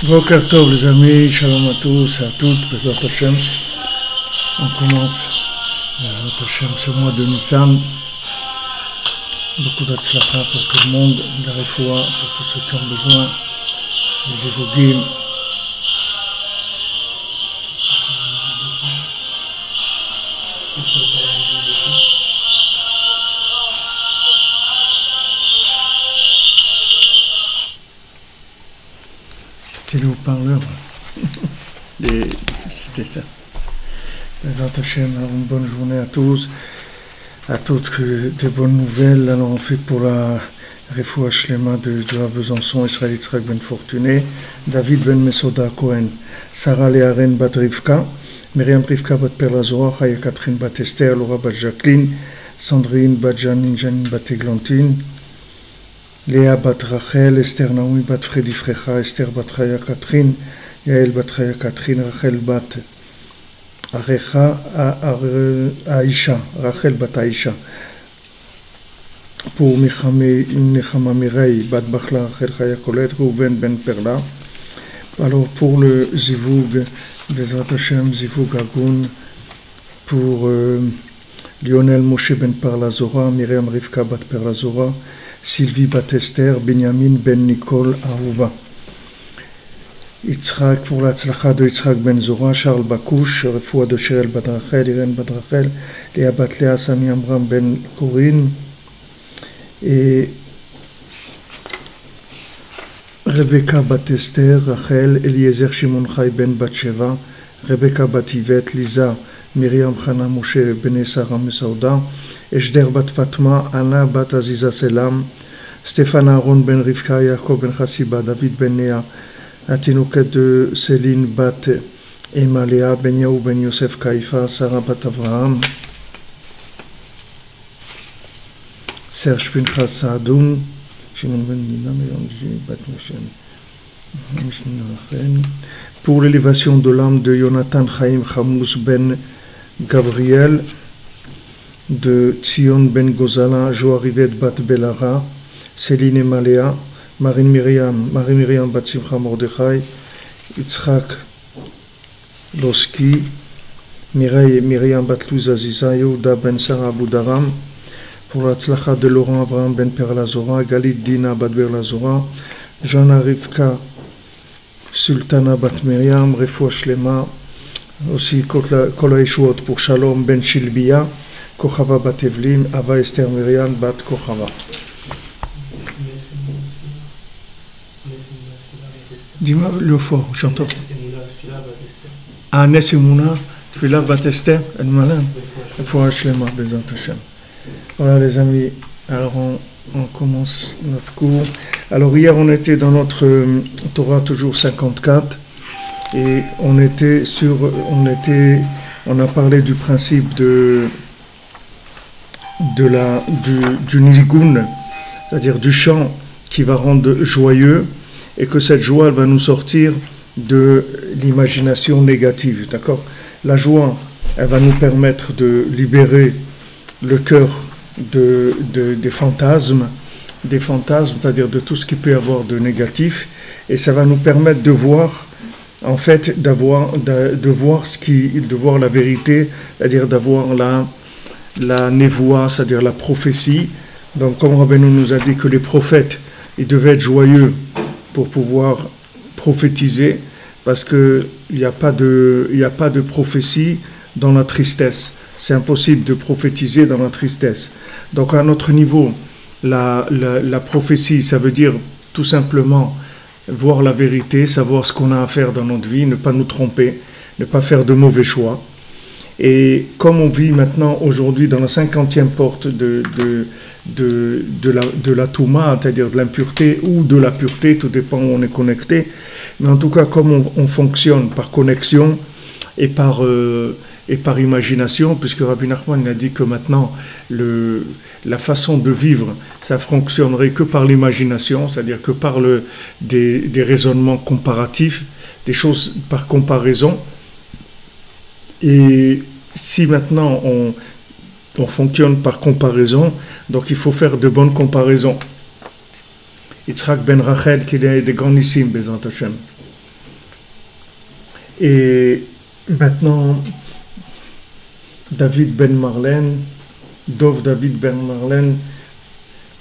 Boker Tov les amis, shalom à tous et à toutes, Bezrat Hashem. On commence Bezrat Hashem ce mois de Nissan. Beaucoup d'Atzlacha pour tout le monde, de la Refoua pour tous ceux qui ont besoin, les évogim. C'était le haut-parleur. C'était ça. Bezrat Hashem, alors une bonne journée à tous, à toutes, des bonnes nouvelles. Alors on fait pour la Refoua Shlema de Joa Besançon, Israël Yitzhak ben Fortuné, David ben Mesoda Cohen, Sarah Léaren bat Rivka, Myriam Rivka bat Perla Zohar, Chaya Catherine bat Esther, Laura bat Jacqueline, Sandrine bat Janine, Janine bat Églantine, Léa bat Rachel, Esther Naomi bat Freddy Frecha, Esther bat Chaya Catherine, Yael bat Chaya Catherine, Rachel bat Arecha, Aisha, Rachel bat Aisha. Pour Nechama Mireille, bat Bachla, Rachel Chaya Colette, Rouven ben Perla. Alors pour le Zivug, Bezrat Hashem, Zivug Agun, pour Lionel Moshe ben Perla Zora, Myriam Rivka bat Perla Zora, Sylvie bat Esther, Benjamin ben Nicole Ahuva. Yitzhak pour la tzlacha de Yitzhak ben Zora, Charles Bakouche, Refoua de Sherel bat Rachel, Irène bat Rachel, Léa bat Léa, Sami Amram ben Corinne, et Rebecca bat Esther, Rachel, Eliezer Shimon Chai ben Batsheva, Rebecca bat Yvette, Lisa, Myriam Chana Moshe ben Sarah Mesauda, Eshder bat Fatma, Anna bat Aziza Selam, Stéphane Aaron ben Rivka, Yaakov ben Chassiba, David ben Néa, Atinoket de Céline bat Emaléa, Ben Yaou ben Yosef Kaifa, Sarah bat Avraham, Serge Pinchas Saadoun, Shimon ben Nina, bat Moshen. Pour l'élévation de l'âme de Jonathan Chaim Chamous ben Gabriel, de Tzion ben Gozala, Joarivet bat Belara, Céline Emaléa, Marie Myriam bat Simcha Mordechai, Yitzhak Loski, Mireille Myriam bat Luz Aziza, Yehuda ben Sarah Boudaram, pour la tzlacha de Laurent Abraham ben Perla Zora, Galit Dina bat Berla Zora, Johanna Rivka, Sultana bat Myriam, Refoua Shlema, aussi Kol HaYeshuot pour Shalom ben Shilbia, Kochava bat Evlim, Ava Esther Myriam bat Kochava. Dis-moi le fort, j'entends. Ah, Nesimouna, Tfila bat Esther, El Malin, Refoua Shlema, Bezrat Hashem. Voilà les amis, alors on commence notre cours. Alors hier on était dans notre Torah toujours 54 et on a parlé du principe du nigun, c'est-à-dire du chant qui va rendre joyeux et que cette joie elle va nous sortir de l'imagination négative, d'accord? La joie, elle va nous permettre de libérer le cœur des fantasmes, c'est-à-dire de tout ce qu'il peut y avoir de négatif, et ça va nous permettre de voir, en fait, de voir la vérité, c'est-à-dire d'avoir la névoie, c'est-à-dire la prophétie. Donc, comme Rabbeinu nous a dit que les prophètes, ils devaient être joyeux pour pouvoir prophétiser, parce qu'il n'y a pas de prophétie dans la tristesse. C'est impossible de prophétiser dans la tristesse. Donc à notre niveau, la prophétie, ça veut dire tout simplement voir la vérité, savoir ce qu'on a à faire dans notre vie, ne pas nous tromper, ne pas faire de mauvais choix. Et comme on vit maintenant aujourd'hui dans la 50e porte de la Touma, c'est-à-dire de l'impureté ou de la pureté, tout dépend où on est connecté, mais en tout cas comme on fonctionne par connexion et par imagination, puisque Rabbi Nachman a dit que maintenant la façon de vivre, ça fonctionnerait que par l'imagination, c'est-à-dire que par des raisonnements comparatifs, des choses par comparaison. Et si maintenant on fonctionne par comparaison, donc il faut faire de bonnes comparaisons. Yitzhak ben Rachel, qui est des grandissimes, Bezrat Hashem. Et maintenant, David Ben Marlène, Dov David Ben Marlène,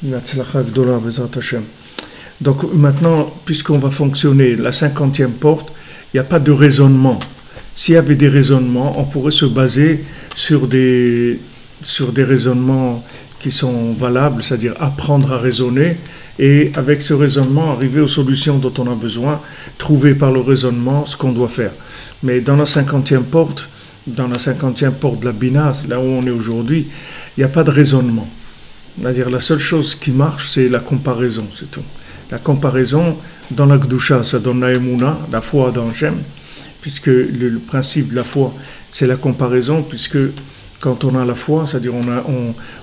Natzlacha Gdola Bezrat Hashem. Donc maintenant, puisqu'on va fonctionner la 50e porte, il n'y a pas de raisonnement. S'il y avait des raisonnements, on pourrait se baser sur des raisonnements qui sont valables, c'est-à-dire apprendre à raisonner, et avec ce raisonnement, arriver aux solutions dont on a besoin, trouver par le raisonnement ce qu'on doit faire. Mais dans la 50e porte de la Bina, là où on est aujourd'hui, il n'y a pas de raisonnement. C'est-à-dire la seule chose qui marche, c'est la comparaison, c'est tout. La comparaison, dans la Gdusha, ça donne la Emouna, la foi dans Hachem, puisque le principe de la foi, c'est la comparaison, puisque quand on a la foi, c'est-à-dire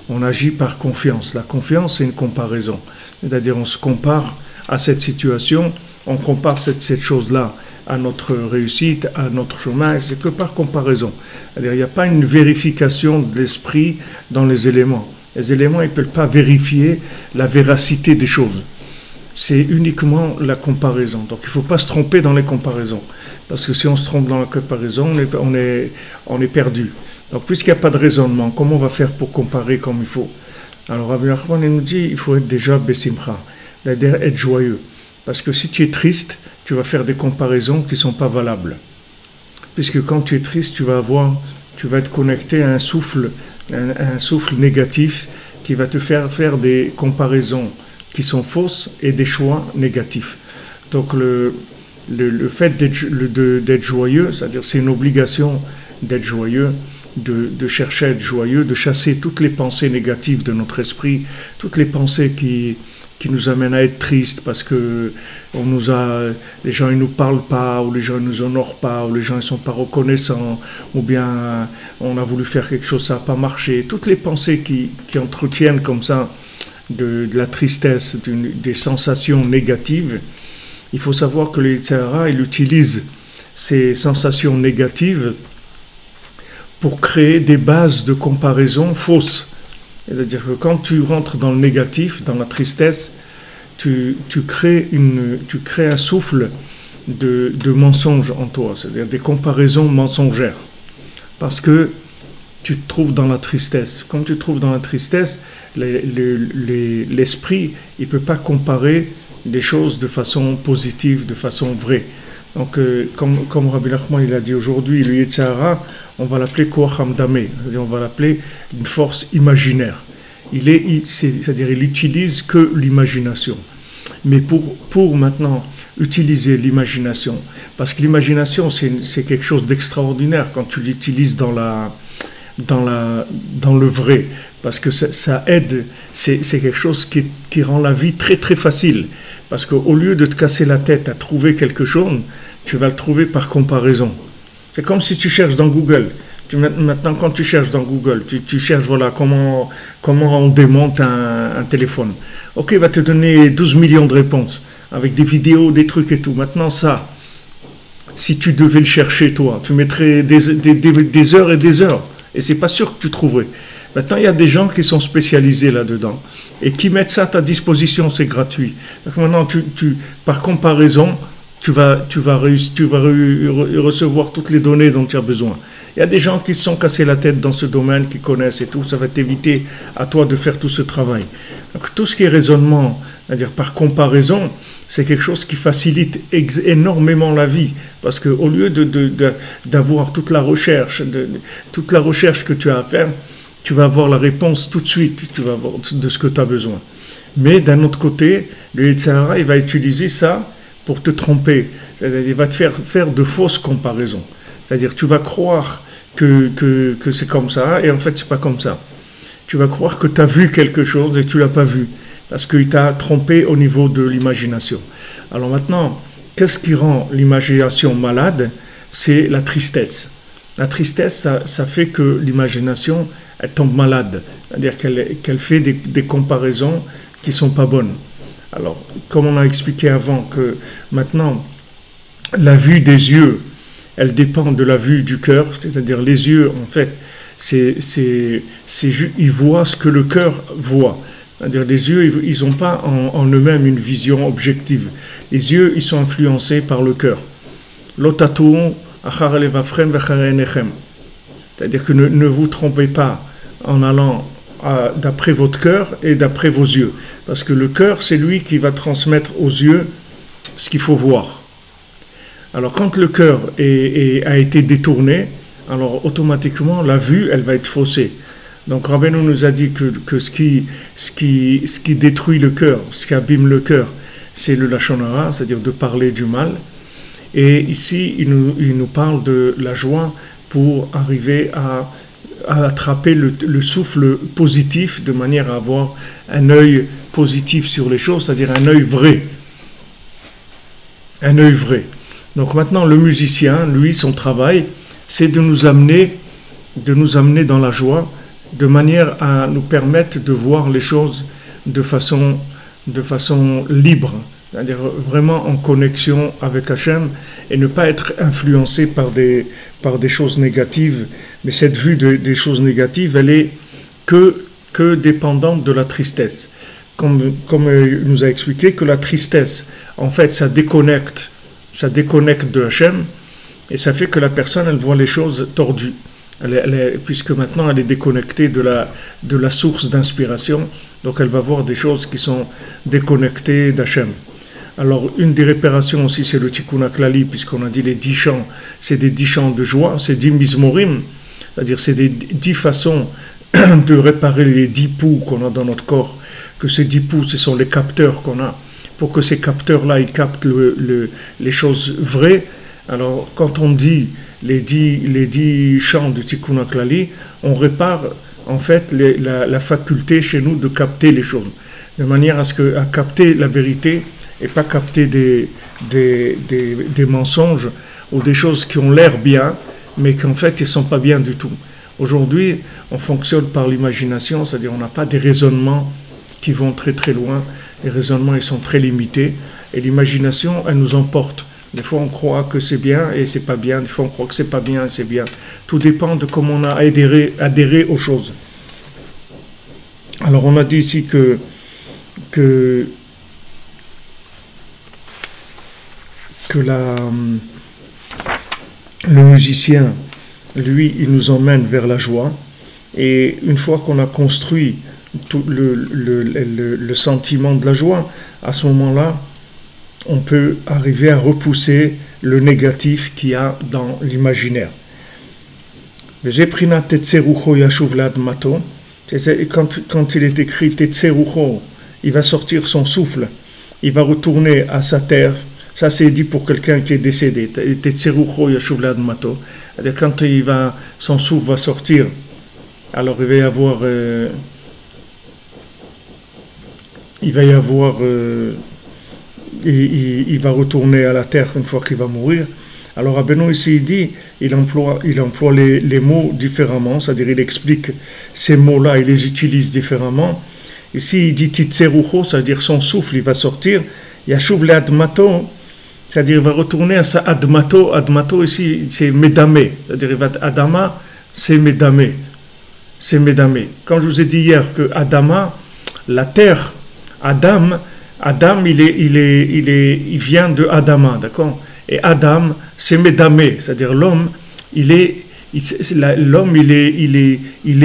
on agit par confiance. La confiance, c'est une comparaison. C'est-à-dire on se compare à cette situation, on compare cette chose-là à notre réussite, à notre chemin, c'est que par comparaison. C'est-à-dire il n'y a pas une vérification de l'esprit dans les éléments. Les éléments, ils ne peuvent pas vérifier la véracité des choses. C'est uniquement la comparaison. Donc il ne faut pas se tromper dans les comparaisons. Parce que si on se trompe dans la comparaison, on est perdu. Donc puisqu'il n'y a pas de raisonnement, comment on va faire pour comparer comme il faut? Alors Rabbi Nachman nous dit, il faut être déjà besimcha, c'est-à-dire être joyeux. Parce que si tu es triste, tu vas faire des comparaisons qui ne sont pas valables. Puisque quand tu es triste, tu vas être connecté à un souffle négatif qui va te faire des comparaisons qui sont fausses et des choix négatifs. Donc le fait d'être joyeux, c'est-à-dire c'est une obligation d'être joyeux, de chercher à être joyeux, de chasser toutes les pensées négatives de notre esprit, toutes les pensées qui nous amènent à être tristes parce que les gens ne nous parlent pas, ou les gens ne nous honorent pas, ou les gens ne sont pas reconnaissants, ou bien on a voulu faire quelque chose, ça n'a pas marché. Toutes les pensées qui entretiennent comme ça de la tristesse, des sensations négatives, il faut savoir que le Yetzer Hara, il utilise ces sensations négatives pour créer des bases de comparaison fausses. C'est-à-dire que quand tu rentres dans le négatif, dans la tristesse, tu crées un souffle de mensonges en toi, c'est-à-dire des comparaisons mensongères. Parce que tu te trouves dans la tristesse. Quand tu te trouves dans la tristesse, l'esprit, il ne peut pas comparer des choses de façon positive, de façon vraie. Donc, comme Rabbi Nachman il a dit aujourd'hui, le Yetzer Hara, on va l'appeler Koach Hamdameh, c'est-à-dire on va l'appeler une force imaginaire. C'est-à-dire il n'utilise que l'imagination. Mais pour maintenant utiliser l'imagination, parce que l'imagination c'est quelque chose d'extraordinaire quand tu l'utilises dans le vrai, parce que ça aide, c'est quelque chose qui rend la vie très très facile. Parce qu'au lieu de te casser la tête à trouver quelque chose, tu vas le trouver par comparaison. C'est comme si tu cherches dans Google. Maintenant, quand tu cherches dans Google, tu cherches voilà, comment on démonte un téléphone. Ok, il va te donner 12 millions de réponses, avec des vidéos, des trucs et tout. Maintenant, ça, si tu devais le chercher, toi, tu mettrais des heures et des heures. Et c'est pas sûr que tu trouverais. Maintenant, il y a des gens qui sont spécialisés là-dedans et qui mettent ça à ta disposition, c'est gratuit. Donc maintenant, par comparaison, tu vas recevoir toutes les données dont tu as besoin. Il y a des gens qui se sont cassés la tête dans ce domaine, qui connaissent et tout, ça va t'éviter à toi de faire tout ce travail. Donc tout ce qui est raisonnement, c'est-à-dire par comparaison, c'est quelque chose qui facilite énormément la vie. Parce qu'au lieu d'avoir toute la recherche que tu as à faire, tu vas avoir la réponse tout de suite, tu vas avoir de ce que tu as besoin. Mais d'un autre côté, le Yetzer Hara, il va utiliser ça pour te tromper. C'est-à-dire, il va te faire de fausses comparaisons. C'est-à-dire, tu vas croire que c'est comme ça, et en fait, c'est pas comme ça. Tu vas croire que tu as vu quelque chose et tu l'as pas vu, parce qu'il t'a trompé au niveau de l'imagination. Alors maintenant, qu'est-ce qui rend l'imagination malade? C'est la tristesse. La tristesse, ça fait que l'imagination, elle tombe malade. C'est-à-dire qu'elle fait des comparaisons qui ne sont pas bonnes. Alors, comme on a expliqué avant que maintenant, la vue des yeux, elle dépend de la vue du cœur, c'est-à-dire les yeux, en fait, ils voient ce que le cœur voit. C'est-à-dire les yeux, ils n'ont pas en eux-mêmes une vision objective. Les yeux, ils sont influencés par le cœur. L'otatou, C'est-à-dire que ne vous trompez pas en allant d'après votre cœur et d'après vos yeux. Parce que le cœur, c'est lui qui va transmettre aux yeux ce qu'il faut voir. Alors quand le cœur a été détourné, alors automatiquement la vue, elle va être faussée. Donc Rabbeinu nous a dit que ce qui détruit le cœur, ce qui abîme le cœur, c'est le lachon hara, c'est-à-dire de parler du mal. Et ici, il nous parle de la joie pour arriver à attraper le souffle positif de manière à avoir un œil positif sur les choses, c'est-à-dire un œil vrai. Un œil vrai. Donc maintenant, le musicien, lui, son travail, c'est de nous amener dans la joie, de manière à nous permettre de voir les choses de façon libre, c'est-à-dire vraiment en connexion avec Hachem et ne pas être influencé par des choses négatives. Mais cette vue des choses négatives, elle est que dépendante de la tristesse. Comme il nous a expliqué que la tristesse, en fait, ça déconnecte de Hachem et ça fait que la personne, elle voit les choses tordues. Puisque maintenant elle est déconnectée de la source d'inspiration, donc elle va voir des choses qui sont déconnectées d'Hachem. Alors une des réparations aussi, c'est le Tikkun HaKlali, puisqu'on a dit les 10 chants, c'est des 10 chants de joie, c'est 10 mizmorim, c'est-à-dire c'est des 10 façons de réparer les 10 poux qu'on a dans notre corps, que ces 10 poux, ce sont les capteurs qu'on a, pour que ces capteurs-là, ils captent les choses vraies. Alors quand on dit les 10 chants du Tikkun HaKlali, on répare en fait la faculté chez nous de capter les choses, de manière à capter la vérité et pas capter des mensonges ou des choses qui ont l'air bien, mais qu'en fait ils ne sont pas bien du tout. Aujourd'hui, on fonctionne par l'imagination, c'est-à-dire on n'a pas des raisonnements qui vont très très loin, les raisonnements ils sont très limités, et l'imagination, elle nous emporte. Des fois, on croit que c'est bien et c'est pas bien. Des fois, on croit que c'est pas bien et c'est bien. Tout dépend de comment on a adhéré aux choses. Alors, on a dit ici que le musicien, lui, il nous emmène vers la joie. Et une fois qu'on a construit tout le sentiment de la joie, à ce moment-là, on peut arriver à repousser le négatif qu'il y a dans l'imaginaire. Quand il est écrit Tetzerucho, il va sortir son souffle, il va retourner à sa terre. Ça c'est dit pour quelqu'un qui est décédé. Tetzerucho yashuv l'admato. C'est-à-dire quand son souffle va sortir, alors il va retourner à la terre une fois qu'il va mourir. Alors Rabbeinu ici il emploie les mots différemment, c'est-à-dire il explique ces mots-là, il les utilise différemment. Ici il dit Titzerucho, c'est-à-dire son souffle, il va sortir. Yashuv le admato, c'est-à-dire il va retourner à sa admato. Admato ici c'est medamé, c'est-à-dire Adama c'est medamé. C'est medamé. Quand je vous ai dit hier que Adama, la terre, Adam, il vient de Adama, d'accord? Et Adam, c'est Médamé, c'est-à-dire l'homme, il est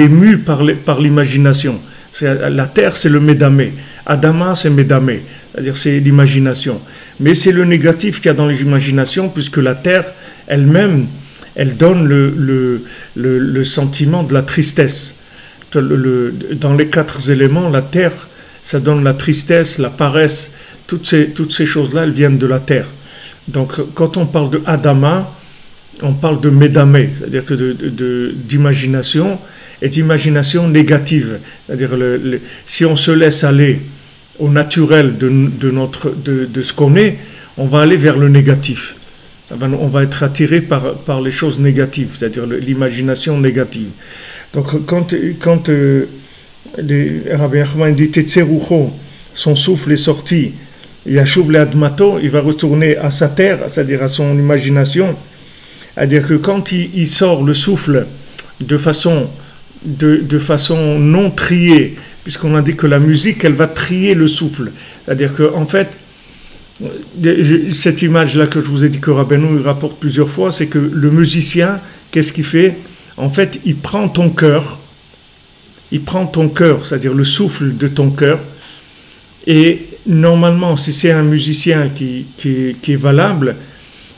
mu par l'imagination. La terre, c'est le Médamé. Adama, c'est Médamé, c'est-à-dire c'est l'imagination. Mais c'est le négatif qu'il y a dans l'imagination, puisque la terre elle-même, elle donne le sentiment de la tristesse. Dans les 4 éléments, la terre, ça donne la tristesse, la paresse, toutes ces choses-là, elles viennent de la terre. Donc, quand on parle de Adama, on parle de Médamé, c'est-à-dire que d'imagination, et d'imagination négative. C'est-à-dire, si on se laisse aller au naturel de ce qu'on est, on va aller vers le négatif. On va être attiré par les choses négatives, c'est-à-dire l'imagination négative. Donc, quand Rabbi Nachman dit Tetzerucho, son souffle est sorti, Yashuv le admato, il va retourner à sa terre, c'est-à-dire à son imagination. C'est-à-dire que quand il sort le souffle de façon non triée, puisqu'on a dit que la musique, elle va trier le souffle. C'est-à-dire qu'en fait, Cette image-là que je vous ai dit que Rabbeinu il rapporte plusieurs fois, c'est que le musicien, qu'est-ce qu'il fait? En fait, il prend ton cœur, c'est-à-dire le souffle de ton cœur, et normalement, si c'est un musicien qui est valable,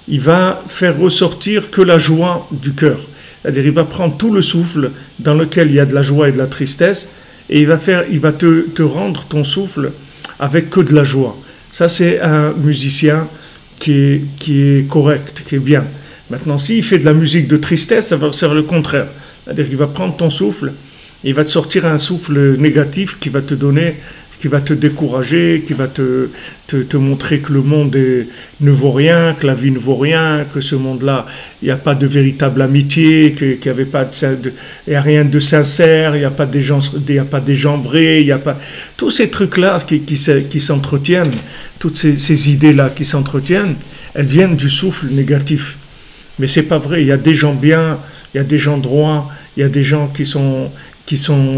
il va faire ressortir que la joie du cœur. C'est-à-dire, il va prendre tout le souffle dans lequel il y a de la joie et de la tristesse, et il va te rendre ton souffle avec que de la joie. Ça, c'est un musicien qui est correct, qui est bien. Maintenant, s'il fait de la musique de tristesse, ça va faire le contraire. C'est-à-dire qu'il va prendre ton souffle, et il va te sortir un souffle négatif qui va te donner, qui va te décourager, qui va te montrer que le monde ne vaut rien, que la vie ne vaut rien, que ce monde-là, il n'y a pas de véritable amitié, qu'il n'y avait pas il y a rien de sincère, il n'y a pas des gens vrais, il n'y a pas tous ces trucs-là qui s'entretiennent, toutes ces idées-là qui s'entretiennent, elles viennent du souffle négatif. Mais c'est pas vrai. Il y a des gens bien, il y a des gens droits, il y a des gens qui sont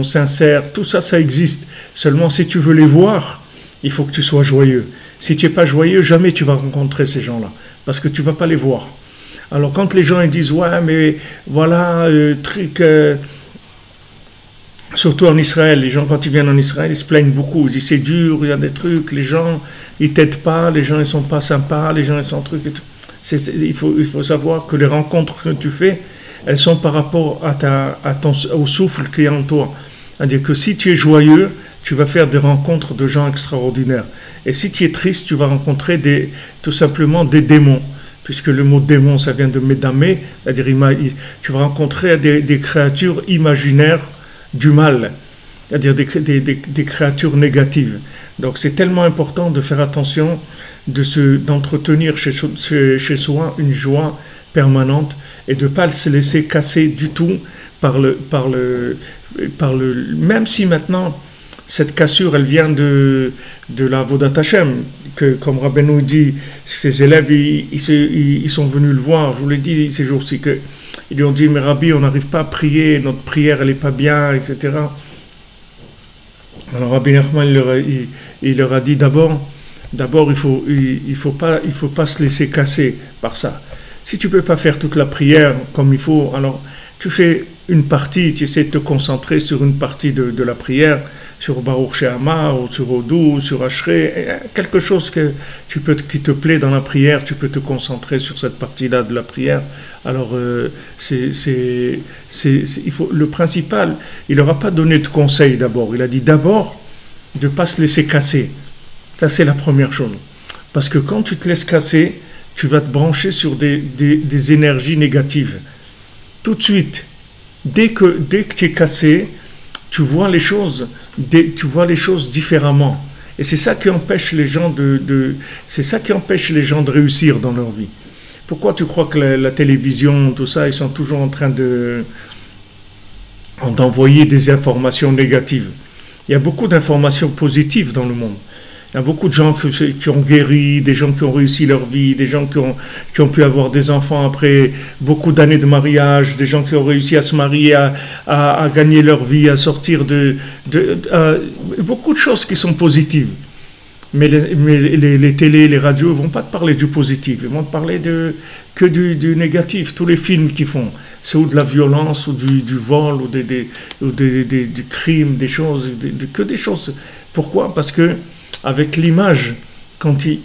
sincères. Tout ça, ça existe. Seulement, si tu veux les voir, il faut que tu sois joyeux. Si tu n'es pas joyeux, jamais tu vas rencontrer ces gens-là, parce que tu ne vas pas les voir. Alors, quand les gens ils disent, ouais, mais voilà, surtout en Israël, les gens, quand ils viennent en Israël, ils se plaignent beaucoup. Ils disent, c'est dur, il y a des trucs, les gens, ils ne t'aident pas, les gens, ils ne sont pas sympas, les gens, ils sont trucs et tout. Il faut savoir que les rencontres que tu fais, elles sont par rapport au souffle qui est en toi. C'est-à-dire que si tu es joyeux, tu vas faire des rencontres de gens extraordinaires. Et si tu es triste, tu vas rencontrer tout simplement des démons. Puisque le mot démon, ça vient de médamé, c'est-à-dire tu vas rencontrer des créatures imaginaires du mal, c'est-à-dire des créatures négatives. Donc c'est tellement important de faire attention, d'entretenir chez soi une joie permanente et de ne pas se laisser casser du tout même si maintenant cette cassure elle vient de la Avodat Hashem, que comme Rabbeinu dit, ses élèves ils sont venus le voir, je vous l'ai dit ces jours-ci, ils lui ont dit, mais Rabbi, on n'arrive pas à prier, notre prière elle n'est pas bien, etc. Alors Rabbi Nachman il leur a dit d'abord il faut pas se laisser casser par ça. Si tu peux pas faire toute la prière comme il faut, alors tu fais une partie, tu essaies de te concentrer sur une partie de la prière, sur Baruch She'amar, ou sur Odou, sur Ashrei, quelque chose qui te plaît dans la prière, tu peux te concentrer sur cette partie-là de la prière. Alors, le principal, il leur a pas donné de conseil d'abord, il a dit d'abord de ne pas se laisser casser. Ça, c'est la première chose. Parce que quand tu te laisses casser, tu vas te brancher sur des énergies négatives. Tout de suite, dès que tu es cassé, tu vois les choses différemment. Et c'est ça qui empêche les gens de réussir dans leur vie. Pourquoi tu crois que la télévision, tout ça, ils sont toujours en train d'envoyer des informations négatives? Il y a beaucoup d'informations positives dans le monde. Il y a beaucoup de gens qui ont guéri, des gens qui ont réussi leur vie, des gens qui ont pu avoir des enfants après beaucoup d'années de mariage, des gens qui ont réussi à se marier, à gagner leur vie, à sortir beaucoup de choses qui sont positives. Mais les télés, les radios ne vont pas te parler du positif, ils vont te parler que du négatif. Tous les films qu'ils font, c'est ou de la violence, ou du vol, ou du crime, des choses, que des choses. Pourquoi? Parce que avec l'image, quand il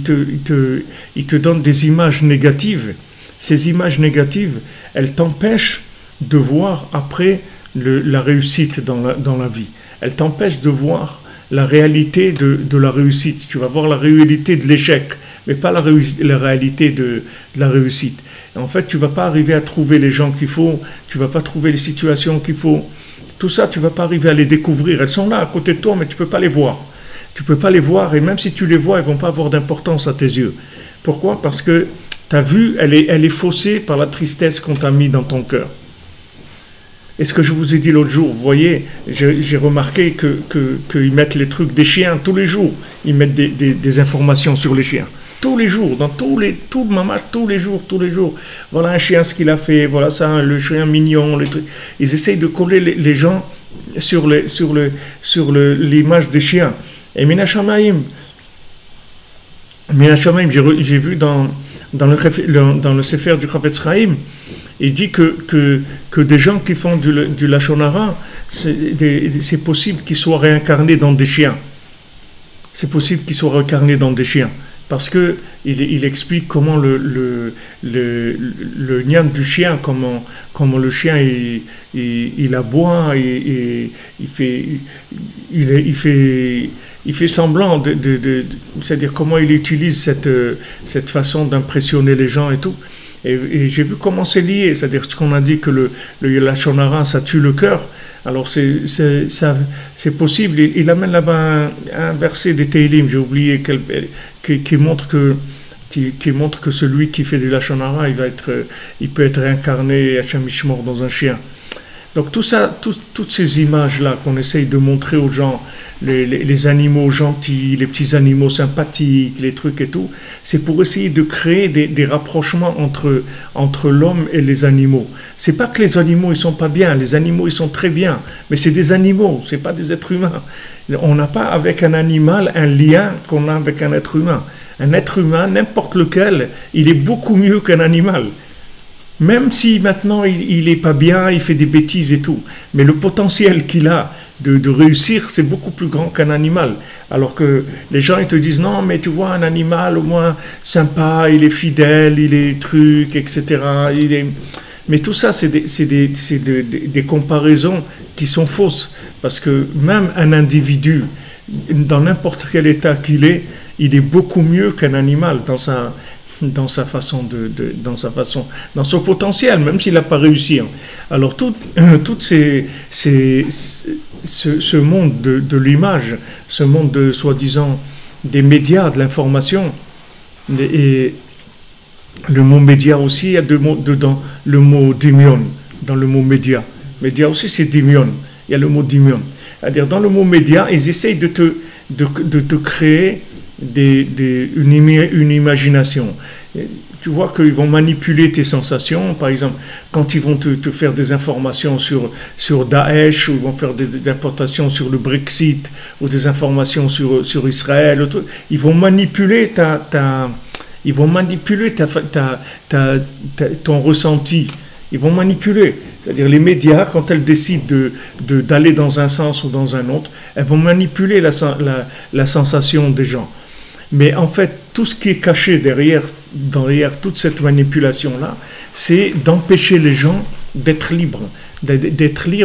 te donne des images négatives, ces images négatives, elles t'empêchent de voir après la réussite dans la vie. Elles t'empêchent de voir la réalité de la réussite. Tu vas voir la réalité de l'échec, mais pas la réalité de la réussite. Et en fait, tu ne vas pas arriver à trouver les gens qu'il faut, tu ne vas pas trouver les situations qu'il faut. Tout ça, tu ne vas pas arriver à les découvrir. Elles sont là à côté de toi, mais tu ne peux pas les voir. Tu ne peux pas les voir, et même si tu les vois, elles ne vont pas avoir d'importance à tes yeux. Pourquoi? Parce que ta vue, elle est faussée par la tristesse qu'on t'a mis dans ton cœur. Et ce que je vous ai dit l'autre jour, vous voyez, j'ai remarqué qu'ils mettent les trucs des chiens tous les jours. Ils mettent des informations sur les chiens. Tous les jours, dans tous les jours. Voilà un chien, ce qu'il a fait, voilà ça, le chien mignon, les trucs. Ils essayent de coller les gens sur l'image des chiens. Et Minashamaim, Mina Shamaim, j'ai vu dans le Sefer du Chafetz Chaim, il dit que des gens qui font du Lachon Hara, c'est possible qu'ils soient réincarnés dans des chiens. C'est possible qu'ils soient réincarnés dans des chiens. Parce qu'il explique comment le nian du chien, comment le chien il aboie, il fait semblant c'est-à-dire comment il utilise cette façon d'impressionner les gens et tout. Et j'ai vu comment c'est lié, c'est-à-dire ce qu'on a dit que le Lachon Hara, ça tue le cœur. Alors c'est possible. Il amène là-bas un verset des Teilim, j'ai oublié, qui montre que celui qui fait du Lachon Hara, il peut être réincarné Hachem Ishmor dans un chien. Donc tout ça, toutes ces images-là qu'on essaye de montrer aux gens, les animaux gentils, les petits animaux sympathiques, les trucs et tout, c'est pour essayer de créer des rapprochements entre l'homme et les animaux. C'est pas que les animaux ils sont pas bien, les animaux ils sont très bien, mais c'est des animaux, c'est pas des êtres humains. On n'a pas avec un animal un lien qu'on a avec un être humain. Un être humain, n'importe lequel, il est beaucoup mieux qu'un animal. Même si maintenant il est pas bien, il fait des bêtises et tout, mais le potentiel qu'il a de réussir, c'est beaucoup plus grand qu'un animal. Alors que les gens ils te disent non, mais tu vois un animal au moins sympa, il est fidèle, il est truc, etc. Mais tout ça c'est des comparaisons qui sont fausses, parce que même un individu dans n'importe quel état qu'il est, il est beaucoup mieux qu'un animal dans sa façon dans son potentiel, même s'il n'a pas réussi. Alors ce monde de l'image, ce monde de soi-disant des médias, de l'information, et le mot média aussi, il y a deux mots dedans, le mot dimion, dans le mot média. Média aussi c'est dimion, il y a le mot dimion. C'est-à-dire dans le mot média, ils essayent de te créer une imagination. Tu vois qu'ils vont manipuler tes sensations, par exemple, quand ils vont te faire des informations sur Daesh, ou ils vont faire des importations sur le Brexit, ou des informations sur Israël, ils vont manipuler ton ressenti. Ils vont manipuler. C'est-à-dire les médias, quand elles décident d'aller dans un sens ou dans un autre, elles vont manipuler la sensation des gens. Mais en fait, tout ce qui est caché derrière toute cette manipulation-là, c'est d'empêcher les gens d'être libres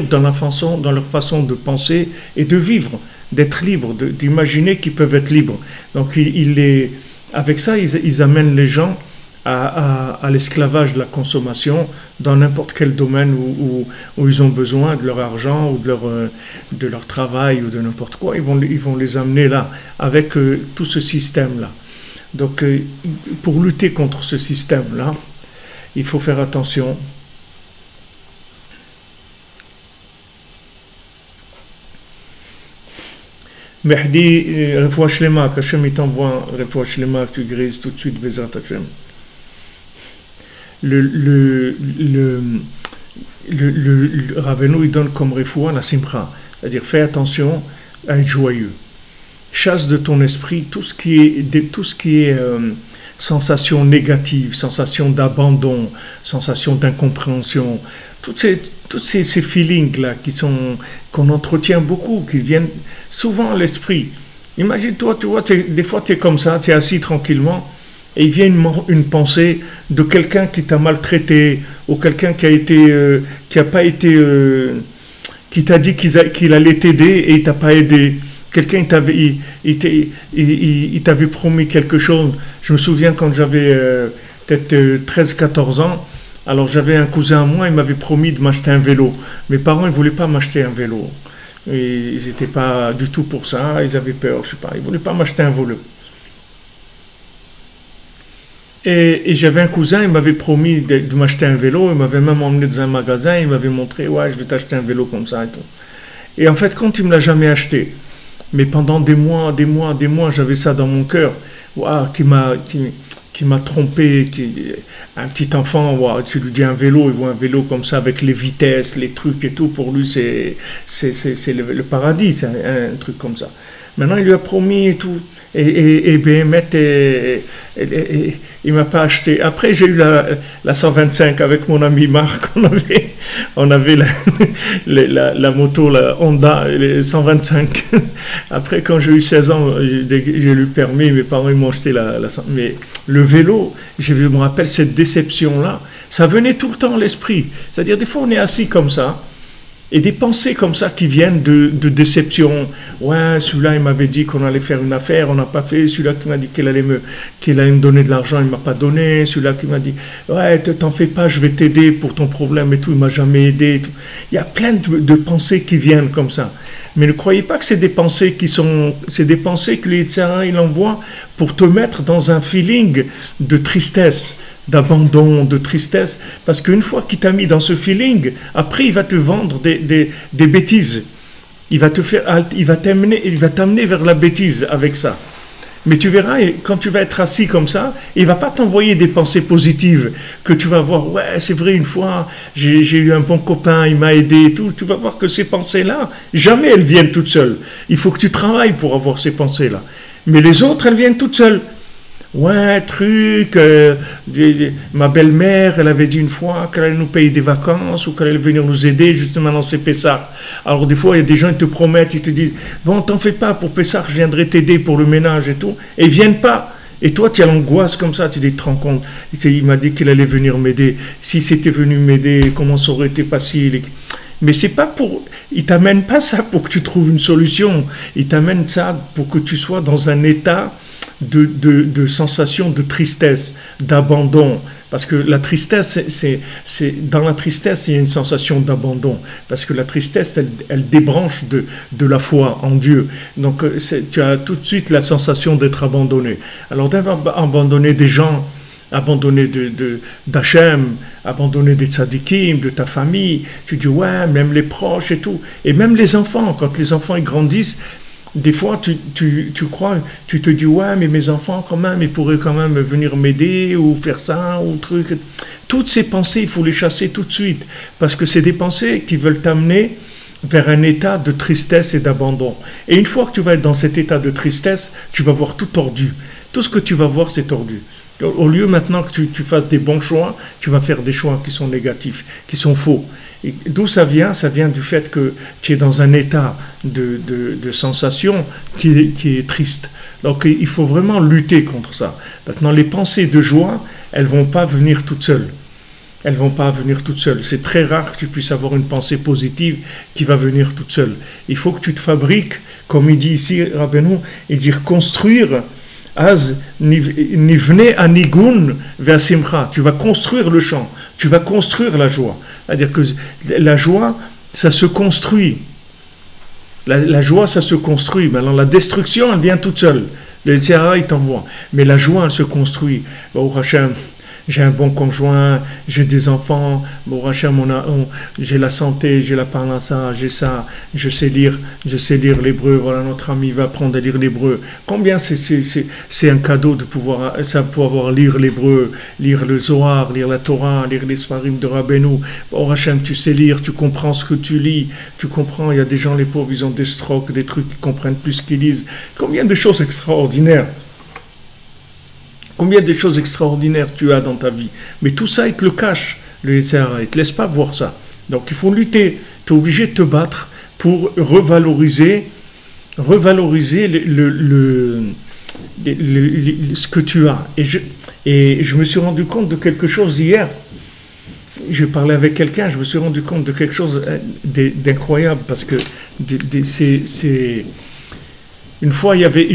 dans leur façon de penser et de vivre, d'être libres, d'imaginer qu'ils peuvent être libres. Donc, avec ça, ils amènent les gens à l'esclavage de la consommation dans n'importe quel domaine où ils ont besoin de leur argent ou de leur travail ou de n'importe quoi. Ils vont les amener là avec tout ce système-là. Donc pour lutter contre ce système-là, il faut faire attention. Mehdi, Refoua Shlema, qu'Hachem il t'envoie Refoua Shlema, que tu grises tout de suite, Bezrat Hachem. Le Rabbeinu il donne comme refoua la simcha, c'est-à-dire fais attention à être joyeux, chasse de ton esprit tout ce qui est sensation négative, sensation d'abandon, sensation d'incompréhension, toutes ces feelings là qu'on entretient beaucoup, qui viennent souvent à l'esprit. Imagine-toi, tu vois, des fois tu es comme ça, tu es assis tranquillement, et il vient une pensée de quelqu'un qui t'a maltraité, ou quelqu'un qui t'a dit qu'il allait t'aider et il t'a pas aidé. Quelqu'un il t'avait promis quelque chose. Je me souviens quand j'avais peut-être 13-14 ans, alors j'avais un cousin à moi, il m'avait promis de m'acheter un vélo. Mes parents ne voulaient pas m'acheter un vélo. Et ils n'étaient pas du tout pour ça, ils avaient peur, je sais pas, ils ne voulaient pas m'acheter un vélo. Et j'avais un cousin, il m'avait promis de m'acheter un vélo, il m'avait même emmené dans un magasin, il m'avait montré, ouais, je vais t'acheter un vélo comme ça et tout. Et en fait, quand il ne me l'a jamais acheté, mais pendant des mois, j'avais ça dans mon cœur, ouais, qui m'a trompé, un petit enfant, ouais, tu lui dis un vélo, il voit un vélo comme ça avec les vitesses, les trucs et tout, pour lui c'est le paradis, c'est un truc comme ça. Maintenant, il lui a promis et tout. et Béhémet, il m'a pas acheté. Après, j'ai eu la 125 avec mon ami Marc. On avait la moto, la Honda, les 125. Après, quand j'ai eu 16 ans, j'ai eu le permis. Mes parents ils m'ont acheté mais le vélo, je me rappelle cette déception-là. Ça venait tout le temps à l'esprit. C'est-à-dire, des fois, on est assis comme ça. Et des pensées comme ça qui viennent de déception. Ouais, celui-là, il m'avait dit qu'on allait faire une affaire, on n'a pas fait. Celui-là qui m'a dit qu'il allait me donner de l'argent, il ne m'a pas donné. Celui-là qui m'a dit, ouais, t'en fais pas, je vais t'aider pour ton problème et tout, il ne m'a jamais aidé. Et tout. Il y a plein de pensées qui viennent comme ça. Mais ne croyez pas que c'est des pensées c'est des pensées que les Tzara, il envoie pour te mettre dans un feeling de tristesse, d'abandon, de tristesse, parce qu'une fois qu'il t'a mis dans ce feeling, après il va te vendre des bêtises. Il va t'amener vers la bêtise avec ça. Mais tu verras, quand tu vas être assis comme ça, il ne va pas t'envoyer des pensées positives, que tu vas voir, ouais, c'est vrai, une fois, j'ai eu un bon copain, il m'a aidé et tout. Tu vas voir que ces pensées-là, jamais elles viennent toutes seules. Il faut que tu travailles pour avoir ces pensées-là. Mais les autres, elles viennent toutes seules. Ouais, ma belle-mère, elle avait dit une fois qu'elle allait nous payer des vacances ou qu'elle allait venir nous aider justement dans ces Pessah. Alors des fois, il y a des gens qui te promettent, ils te disent, bon, t'en fais pas, pour Pessah, je viendrai t'aider pour le ménage et tout. Et ils viennent pas. Et toi, tu as l'angoisse comme ça, tu te rends compte. Il m'a dit qu'il allait venir m'aider. Si c'était venu m'aider, comment ça aurait été facile. Mais c'est pas il t'amène pas ça pour que tu trouves une solution. Il t'amène ça pour que tu sois dans un état de sensation de tristesse, d'abandon. Parce que la tristesse, dans la tristesse, il y a une sensation d'abandon. Parce que la tristesse, elle débranche de la foi en Dieu. Donc, tu as tout de suite la sensation d'être abandonné. Alors, d'abandonner des gens, abandonné d'Hachem, abandonné des tzadikim, de ta famille, tu dis, ouais, même les proches et tout. Et même les enfants, quand les enfants ils grandissent, des fois, tu crois, tu te dis, ouais, mais mes enfants, quand même, ils pourraient quand même venir m'aider ou faire ça, ou truc. Toutes ces pensées, il faut les chasser tout de suite, parce que c'est des pensées qui veulent t'amener vers un état de tristesse et d'abandon. Et une fois que tu vas être dans cet état de tristesse, tu vas voir tout tordu. Tout ce que tu vas voir, c'est tordu. Au lieu maintenant que tu fasses des bons choix, tu vas faire des choix qui sont négatifs, qui sont faux. Et d'où ça vient? Ça vient du fait que tu es dans un état de sensation qui est triste. Donc il faut vraiment lutter contre ça. Maintenant, les pensées de joie, elles ne vont pas venir toutes seules. Elles ne vont pas venir toutes seules. C'est très rare que tu puisses avoir une pensée positive qui va venir toute seule. Il faut que tu te fabriques, comme il dit ici, Rabbeinu, il dit construire. Az nivne anigun ve'asimcha. Tu vas construire le chant, tu vas construire la joie. C'est-à-dire que la joie, ça se construit. La joie, ça se construit. Maintenant, la destruction, elle vient toute seule. Le Tzara, il t'envoie. Mais la joie, elle se construit. Baruch Hashem, j'ai un bon conjoint, j'ai des enfants, Baruch Hashem, j'ai la santé, j'ai la parnassa, j'ai ça, je sais lire l'hébreu. Voilà, notre ami va apprendre à lire l'hébreu. Combien c'est un cadeau de pouvoir lire l'hébreu, lire le Zohar, lire la Torah, lire les Sfarim de Rabbeinu. Baruch Hashem, tu sais lire, tu comprends ce que tu lis, tu comprends. Il y a des gens, les pauvres, ils ont des strokes, des trucs qu'ils comprennent plus ce qu'ils lisent. Combien de choses extraordinaires. Combien de choses extraordinaires tu as dans ta vie. Mais tout ça, il te le cache, le Yetzirah. Il ne te laisse pas voir ça. Donc il faut lutter. Tu es obligé de te battre pour revaloriser ce que tu as. Et je me suis rendu compte de quelque chose hier. Je parlais avec quelqu'un, je me suis rendu compte de quelque chose d'incroyable. Parce que c'est une fois, il y avait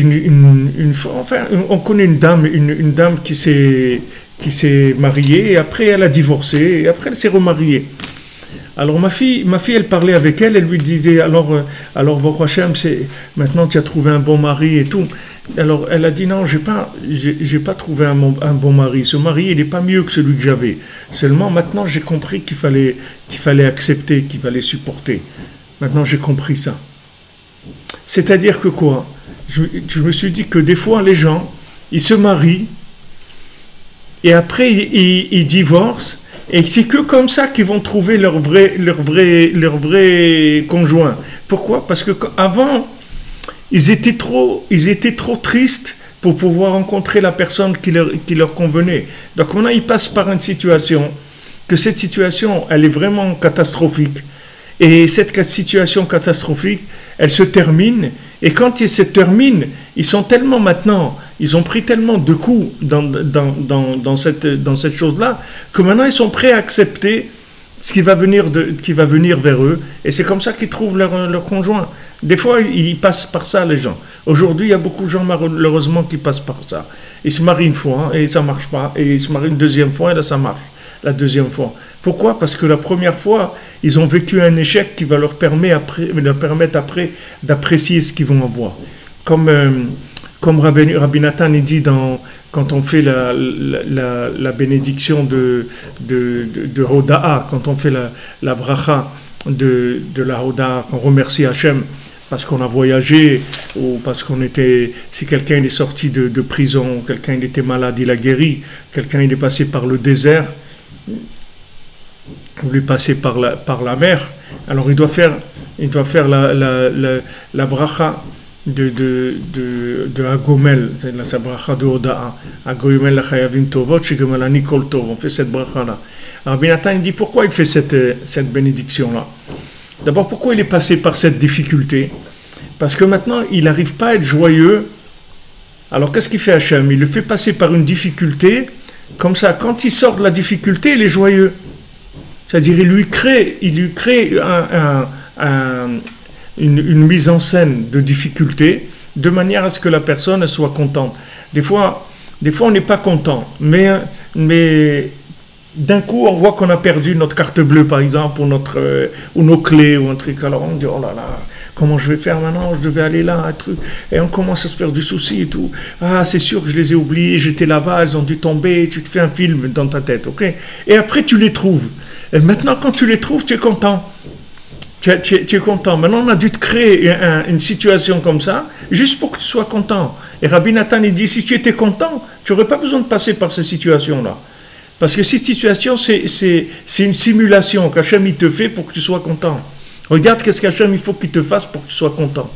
on connaît une dame qui s'est mariée, et après elle a divorcé, et après elle s'est remariée. Alors ma fille, elle parlait avec elle lui disait, alors Baruch Hashem, maintenant tu as trouvé un bon mari et tout. Alors elle a dit, non, j'ai pas trouvé un bon mari. Ce mari, il n'est pas mieux que celui que j'avais. Seulement maintenant j'ai compris qu'il fallait accepter, qu'il fallait supporter. Maintenant j'ai compris ça. C'est-à-dire que quoi? Je me suis dit que des fois, les gens, ils se marient, et après, ils divorcent, et c'est que comme ça qu'ils vont trouver leur vrai conjoint. Pourquoi? Parce qu'avant, ils étaient trop tristes pour pouvoir rencontrer la personne qui leur convenait. Donc maintenant, ils passent par une situation, que cette situation, elle est vraiment catastrophique. Et cette situation catastrophique, elle se termine. Et quand elle se termine, ils sont tellement maintenant, ils ont pris tellement de coups dans cette chose-là, que maintenant ils sont prêts à accepter ce qui va venir vers eux. Et c'est comme ça qu'ils trouvent leur conjoint. Des fois, ils passent par ça, les gens. Aujourd'hui, il y a beaucoup de gens, malheureusement, qui passent par ça. Ils se marient une fois, et ça ne marche pas. Et ils se marient une deuxième fois, et là, ça marche. La deuxième fois. Pourquoi? Parce que la première fois, ils ont vécu un échec qui va leur permettre après d'apprécier ce qu'ils vont avoir. Comme Rabbi Nathan dit quand on fait la bénédiction de Hoda'a, quand on fait la bracha de la Hoda'a, qu'on remercie Hachem parce qu'on a voyagé, ou parce si quelqu'un est sorti de prison, quelqu'un il était malade, il a guéri, quelqu'un il est passé par le désert, ou lui passer par la mer, alors il doit faire la bracha de Agomel, c'est la bracha de Hoda'a, Agomel la chayavim tovot, shigomel ani kol tov, on fait cette bracha-là. Rabbi Nathan dit pourquoi il fait cette bénédiction-là. D'abord, pourquoi il est passé par cette difficulté? Parce que maintenant, il n'arrive pas à être joyeux. Alors, qu'est-ce qu'il fait Hachem? Il le fait passer par une difficulté, comme ça, quand il sort de la difficulté, il est joyeux. C'est-à-dire, il lui crée une mise en scène de difficulté, de manière à ce que la personne soit contente. Des fois, on n'est pas content, mais d'un coup, on voit qu'on a perdu notre carte bleue, par exemple, ou nos clés, ou un truc. Alors on dit, oh là là, comment je vais faire maintenant? Je devais aller là, un truc. Et on commence à se faire du souci et tout. Ah, c'est sûr que je les ai oubliés, j'étais là-bas, elles ont dû tomber, tu te fais un film dans ta tête, ok? Et après, tu les trouves. Et maintenant, quand tu les trouves, tu es content. Tu es content. Maintenant, on a dû te créer une situation comme ça, juste pour que tu sois content. Et Rabbi Nathan, il dit, si tu étais content, tu n'aurais pas besoin de passer par ces situations-là. Parce que cette situation, c'est une simulation qu'Hachem il te fait pour que tu sois content. Regarde qu'est-ce qu'Hachem il faut qu'il te fasse pour que tu sois content.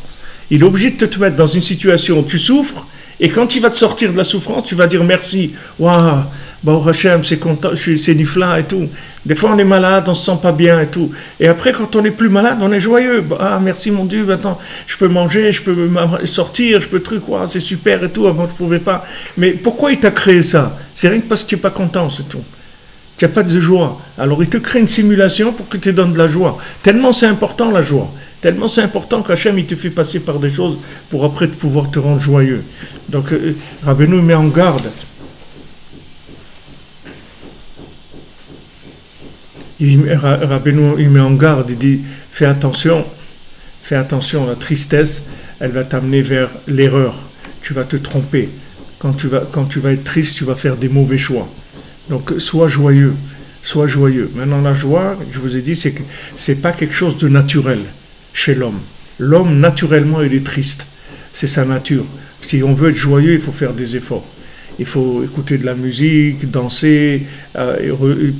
Il est obligé de te mettre dans une situation où tu souffres, et quand il va te sortir de la souffrance, tu vas dire merci. Waouh, bah Hachem, c'est content, c'est nifla et tout. Des fois on est malade, on se sent pas bien et tout. Et après quand on n'est plus malade, on est joyeux. Ah merci mon Dieu, maintenant je peux manger, je peux sortir, je peux c'est super et tout. Avant je pouvais pas. Mais pourquoi il t'a créé ça? C'est rien que parce que tu n'es pas content, c'est tout. Tu n'as pas de joie. Alors il te crée une simulation pour que tu te donnes de la joie. Tellement c'est important la joie. Tellement c'est important qu'Hachem il te fait passer par des choses pour après pouvoir te rendre joyeux. Donc Rabbeinu met en garde. Rabbeinu il met en garde, il dit fais attention, la tristesse, elle va t'amener vers l'erreur. Tu vas te tromper. Quand tu vas être triste, tu vas faire des mauvais choix. Donc sois joyeux. Maintenant la joie, je vous ai dit, c'est pas quelque chose de naturel chez l'homme. L'homme naturellement il est triste. C'est sa nature. Si on veut être joyeux, il faut faire des efforts. Il faut écouter de la musique, danser,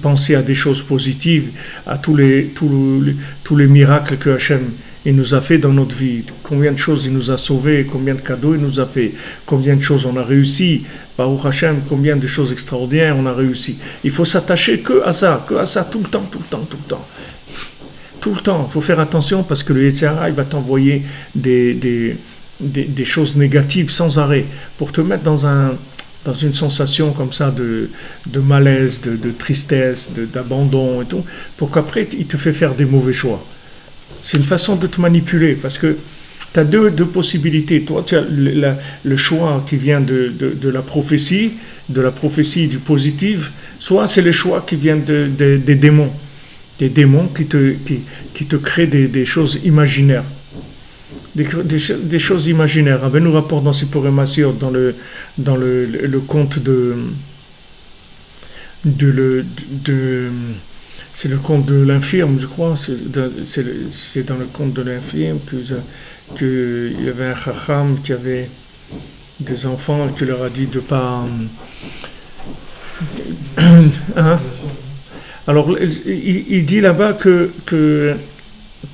penser à des choses positives, à tous les miracles que Hachem il nous a fait dans notre vie. Combien de choses il nous a sauvés, combien de cadeaux il nous a fait, combien de choses on a réussi. Baruch Hachem, combien de choses extraordinaires on a réussi. Il faut s'attacher que à ça, tout le temps. Tout le temps. Il faut faire attention parce que le Yetzer Hara, il va t'envoyer des choses négatives sans arrêt pour te mettre dans une sensation comme ça de malaise, de tristesse, d'abandon et tout, pour qu'après il te fait faire des mauvais choix. C'est une façon de te manipuler parce que tu as deux possibilités. Toi, tu as le choix qui vient de la prophétie du positif, soit c'est le choix qui vient des démons. Des démons qui te créent des choses imaginaires. Des choses imaginaires. Rabbi nous rapporte dans Sipurei Maasiyot, dans le conte c'est le conte de l'infirme, je crois. C'est dans le conte de l'infirme qu'il y avait un chacham qui avait des enfants et qui leur a dit de pas. Hein? Alors, il dit là-bas que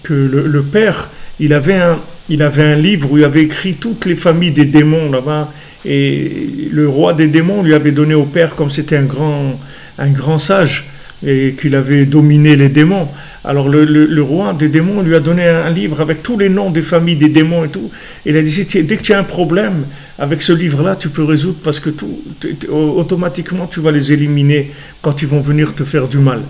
le père, il avait il avait un livre où il avait écrit toutes les familles des démons là-bas. Et le roi des démons lui avait donné au père, comme c'était un grand sage, et qu'il avait dominé les démons. Alors le roi des démons lui a donné un livre avec tous les noms des familles des démons et tout. Et il a dit, dès que tu as un problème avec ce livre-là, tu peux résoudre parce que automatiquement tu vas les éliminer quand ils vont venir te faire du mal.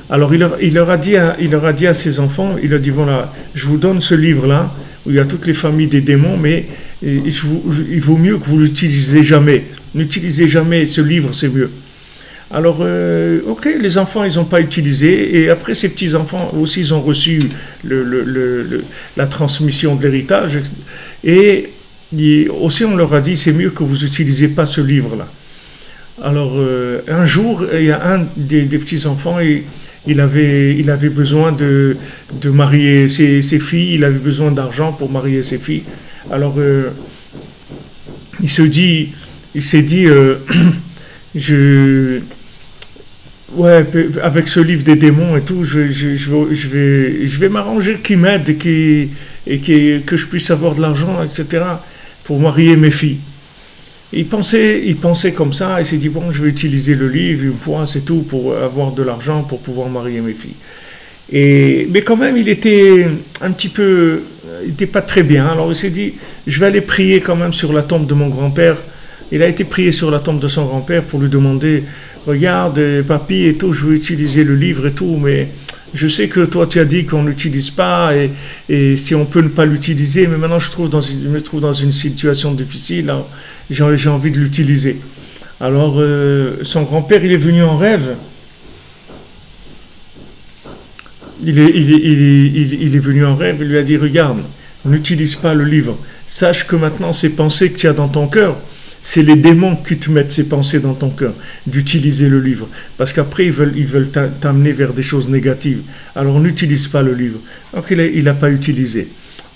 Alors il leur a dit à ses enfants, il a dit, voilà, je vous donne ce livre-là, où il y a toutes les familles des démons, mais il vaut mieux que vous l'utilisez jamais. N'utilisez jamais ce livre, c'est mieux. Alors, ok, les enfants, ils n'ont pas utilisé, et après, ces petits-enfants aussi, ils ont reçu la transmission de l'héritage, et aussi, on leur a dit, c'est mieux que vous n'utilisiez pas ce livre-là. Alors, un jour, il y a un des petits-enfants, il avait besoin de marier ses filles, il avait besoin d'argent pour marier ses filles. Alors, il s'est dit, ouais, avec ce livre des démons et tout, je vais m'arranger qu'il m'aide et que je puisse avoir de l'argent, etc., pour marier mes filles. Il pensait comme ça, il s'est dit, bon, je vais utiliser le livre une fois, c'est tout, pour avoir de l'argent, pour pouvoir marier mes filles. Mais quand même, il était un petit peu, il n'était pas très bien. Alors il s'est dit, je vais aller prier quand même sur la tombe de mon grand-père. Il a été prié sur la tombe de son grand-père pour lui demander, regarde, papy et tout, je veux utiliser le livre et tout, mais je sais que toi tu as dit qu'on n'utilise pas et si on peut ne pas l'utiliser, mais maintenant je me trouve dans une situation difficile, alors j'ai envie de l'utiliser. Alors son grand-père, il est venu en rêve. Il est venu en rêve, il lui a dit, regarde, n'utilise pas le livre. Sache que maintenant ces pensées que tu as dans ton cœur, c'est les démons qui te mettent ces pensées dans ton cœur, d'utiliser le livre. Parce qu'après, ils veulent t'amener vers des choses négatives. Alors n'utilise pas le livre. Donc il n'a pas utilisé.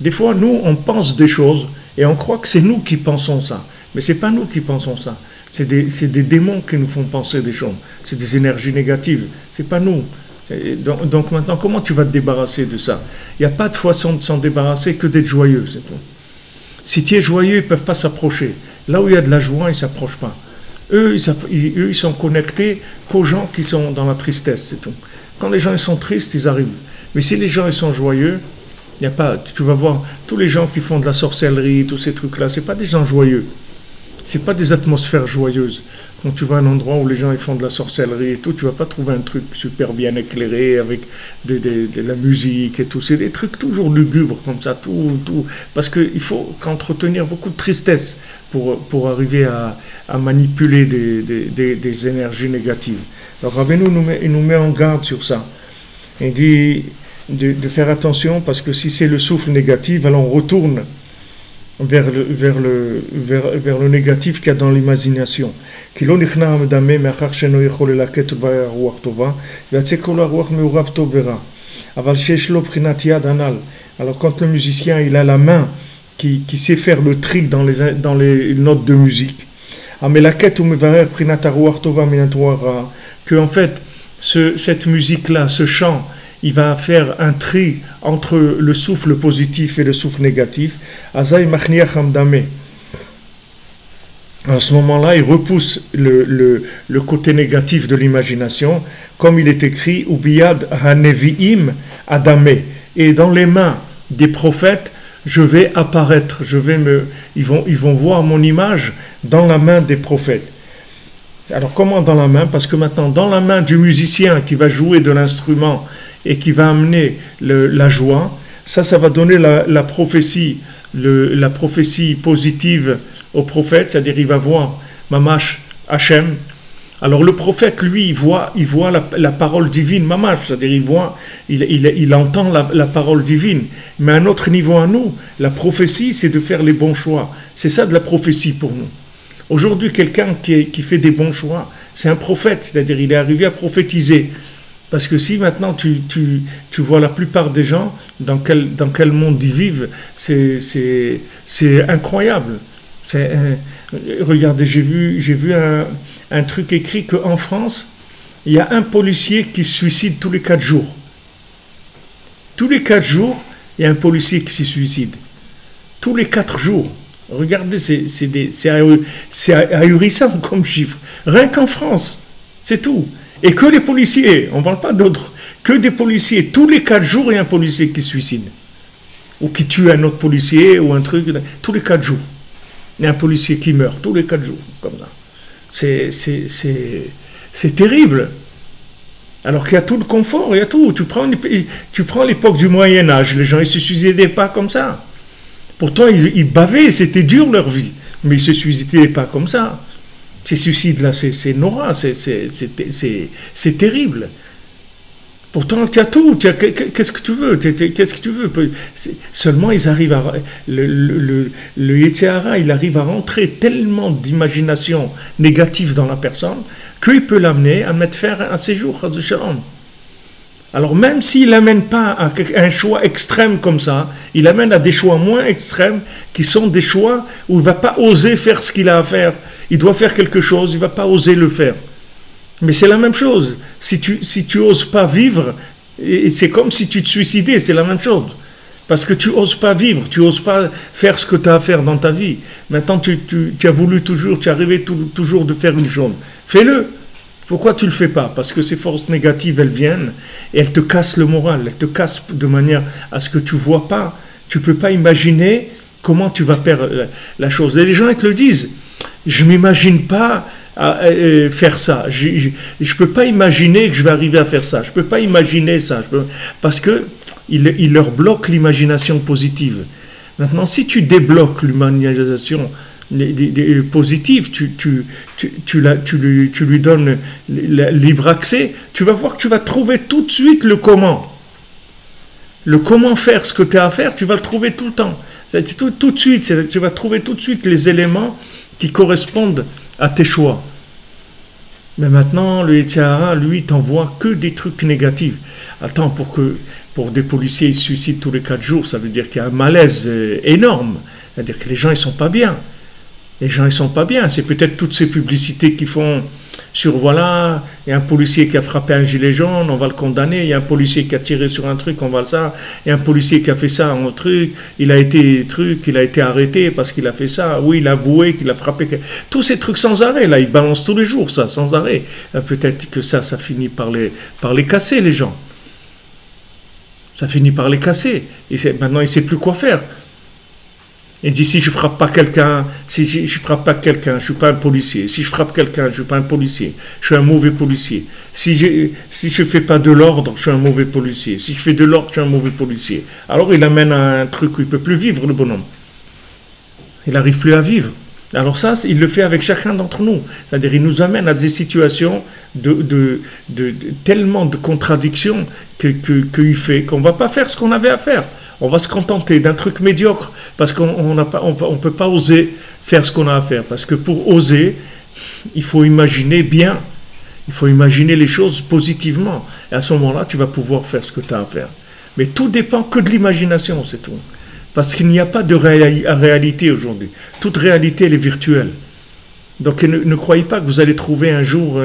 Des fois, nous, on pense des choses et on croit que c'est nous qui pensons ça. Mais ce n'est pas nous qui pensons ça. C'est des démons qui nous font penser des choses. C'est des énergies négatives. Ce n'est pas nous. Donc maintenant, comment tu vas te débarrasser de ça? Il n'y a pas de façon de s'en débarrasser que d'être joyeux, c'est tout. Si tu es joyeux, ils ne peuvent pas s'approcher. Là où il y a de la joie, ils ne s'approchent pas. Eux, ils sont connectés qu'aux gens qui sont dans la tristesse, c'est tout. Quand les gens ils sont tristes, ils arrivent. Mais si les gens ils sont joyeux, il y a pas. Tu vas voir, tous les gens qui font de la sorcellerie, tous ces trucs-là, ce n'est pas des gens joyeux. Ce n'est pas des atmosphères joyeuses. Quand tu vas à un endroit où les gens ils font de la sorcellerie et tout, tu ne vas pas trouver un truc super bien éclairé avec de la musique et tout. C'est des trucs toujours lugubres comme ça, tout. Parce qu'il faut qu'entretenir beaucoup de tristesse pour arriver à manipuler des énergies négatives. Alors Rabbeinu nous met en garde sur ça. Il dit de faire attention parce que si c'est le souffle négatif, alors on retourne vers le négatif qu'il y a dans l'imagination. Alors quand le musicien il a la main qui sait faire le trick dans les notes de musique, que en fait cette musique-là, ce chant, il va faire un tri entre le souffle positif et le souffle négatif. À ce moment-là, il repousse le côté négatif de l'imagination, comme il est écrit, Ubiyad haneviim adame. Et dans les mains des prophètes, je vais apparaître, ils vont voir mon image dans la main des prophètes. Alors comment dans la main? Parce que maintenant, dans la main du musicien qui va jouer de l'instrument et qui va amener la joie, ça va donner la prophétie positive au prophète, c'est-à-dire il va voir Mamash Hachem. Alors le prophète, lui, il voit la parole divine, Mamash, c'est-à-dire il entend la parole divine. Mais à un autre niveau à nous, la prophétie, c'est de faire les bons choix. C'est ça de la prophétie pour nous. Aujourd'hui, quelqu'un qui fait des bons choix, c'est un prophète, c'est-à-dire il est arrivé à prophétiser. Parce que si maintenant tu vois la plupart des gens, dans quel monde ils vivent, c'est incroyable. Regardez, j'ai vu un truc écrit qu'en France, il y a un policier qui se suicide tous les 4 jours. Tous les 4 jours, il y a un policier qui se suicide. tous les 4 jours. Regardez, c'est ahurissant comme chiffre. Rien qu'en France, c'est tout. Et que les policiers, on ne parle pas d'autres, que des policiers, tous les 4 jours, il y a un policier qui se suicide. Ou qui tue un autre policier, ou un truc, tous les 4 jours. Il y a un policier qui meurt, tous les 4 jours, comme ça. C'est terrible. Alors qu'il y a tout le confort, il y a tout. Tu prends l'époque du Moyen-Âge, les gens ne se suicidaient pas comme ça. Pourtant, ils bavaient, c'était dur leur vie, mais ils ne se suicidaient pas comme ça. Ces suicides-là, c'est noir, c'est terrible. Pourtant, tu as tout, qu'est-ce que tu veux, qu'est-ce que tu veux. Seulement, ils arrivent à... Le Yetzer Hara, il arrive à rentrer tellement d'imagination négative dans la personne qu'il peut l'amener à mettre faire un séjour, Chas v'Shalom. Alors même s'il n'amène pas à un choix extrême comme ça, il amène à des choix moins extrêmes qui sont des choix où il ne va pas oser faire ce qu'il a à faire. Il doit faire quelque chose, il ne va pas oser le faire. Mais c'est la même chose. Si tu n'oses pas vivre, c'est comme si tu te suicidais, c'est la même chose. Parce que tu n'oses pas vivre, tu n'oses pas faire ce que tu as à faire dans ta vie. Maintenant, tu as voulu toujours, tu es arrivé toujours de faire une chose. Fais-le. Pourquoi tu ne le fais pas? Parce que ces forces négatives, elles viennent et elles te cassent le moral, elles te cassent de manière à ce que tu ne vois pas. Tu ne peux pas imaginer comment tu vas faire la chose. Et les gens, ils te le disent. Je ne m'imagine pas faire ça. Je ne peux pas imaginer que je vais arriver à faire ça. Je ne peux pas imaginer ça. Parce qu'il leur bloque l'imagination positive. Maintenant, si tu débloques l'imagination positive, tu lui donnes le libre accès, tu vas voir que tu vas trouver tout de suite le comment. Le comment faire ce que tu as à faire, tu vas le trouver tout le temps. Tout de suite, tu vas trouver tout de suite les éléments qui correspondent à tes choix. Mais maintenant, le Yetzer Hara, lui, t'envoie que des trucs négatifs. Attends, pour des policiers, ils se suicident tous les 4 jours, ça veut dire qu'il y a un malaise énorme. C'est-à-dire que les gens, ils sont pas bien. Les gens, ils sont pas bien. C'est peut-être toutes ces publicités qui font sur, voilà, il y a un policier qui a frappé un gilet jaune, on va le condamner. Il y a un policier qui a tiré sur un truc, on va le ça. Il y a un policier qui a fait ça, un truc. Il a été arrêté parce qu'il a fait ça. Oui, il a avoué qu'il a frappé. Tous ces trucs sans arrêt, là, ils balancent tous les jours, ça, sans arrêt. Peut-être que ça finit par les casser, les gens. Ça finit par les casser. Maintenant, il ne sait plus quoi faire. Il dit, si je frappe pas quelqu'un, je suis pas un policier. Si je frappe quelqu'un, je suis pas un policier. Je suis un mauvais policier. Si je fais pas de l'ordre, je suis un mauvais policier. Si je fais de l'ordre, je suis un mauvais policier. Alors il amène à un truc où il peut plus vivre, le bonhomme. Il n'arrive plus à vivre. Alors ça, il le fait avec chacun d'entre nous. C'est-à-dire, il nous amène à des situations de tellement de contradictions qu'il fait qu'on va pas faire ce qu'on avait à faire. On va se contenter d'un truc médiocre parce qu'on ne peut pas oser faire ce qu'on a à faire. Parce que pour oser, il faut imaginer bien. Il faut imaginer les choses positivement. Et à ce moment-là, tu vas pouvoir faire ce que tu as à faire. Mais tout dépend que de l'imagination, c'est tout. Parce qu'il n'y a pas de réalité aujourd'hui. Toute réalité, elle est virtuelle. Donc ne croyez pas que vous allez trouver un jour,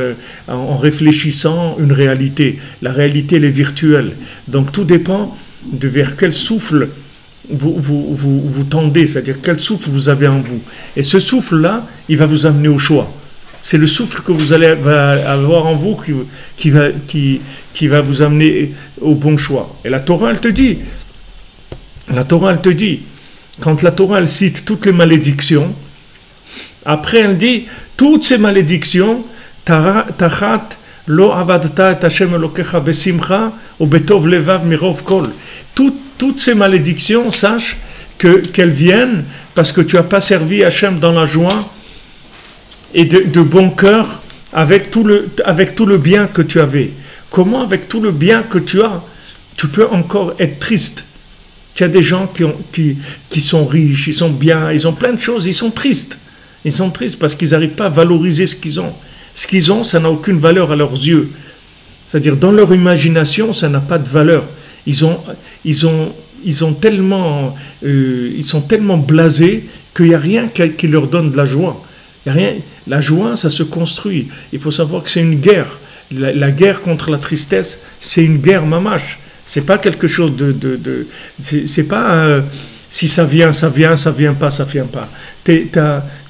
en réfléchissant, une réalité. La réalité, elle est virtuelle. Donc tout dépend de vers quel souffle vous tendez, c'est-à-dire quel souffle vous avez en vous. Et ce souffle-là, il va vous amener au choix. C'est le souffle que vous allez avoir en vous qui va vous amener au bon choix. Et la Torah, elle te dit, quand la Torah, elle cite toutes les malédictions, après elle dit, toutes ces malédictions, tachat lo avadta et Hashem Elokecha besimcha ou betov levav mirov kol. Toutes ces malédictions, sache qu'elles viennent parce que tu n'as pas servi Hashem dans la joie et de bon cœur avec tout le bien que tu avais. Comment avec tout le bien que tu as, tu peux encore être triste? Tu as des gens qui sont riches, ils sont bien, ils ont plein de choses, ils sont tristes. Ils sont tristes parce qu'ils n'arrivent pas à valoriser ce qu'ils ont. Ce qu'ils ont, ça n'a aucune valeur à leurs yeux. C'est-à-dire, dans leur imagination, ça n'a pas de valeur. Ils sont tellement blasés qu'il n'y a rien qui leur donne de la joie. Il y a rien. La joie, ça se construit. Il faut savoir que c'est une guerre. La guerre contre la tristesse, c'est une guerre mamache. C'est pas quelque chose c'est pas Si ça vient, ça vient, ça vient pas, ça vient pas.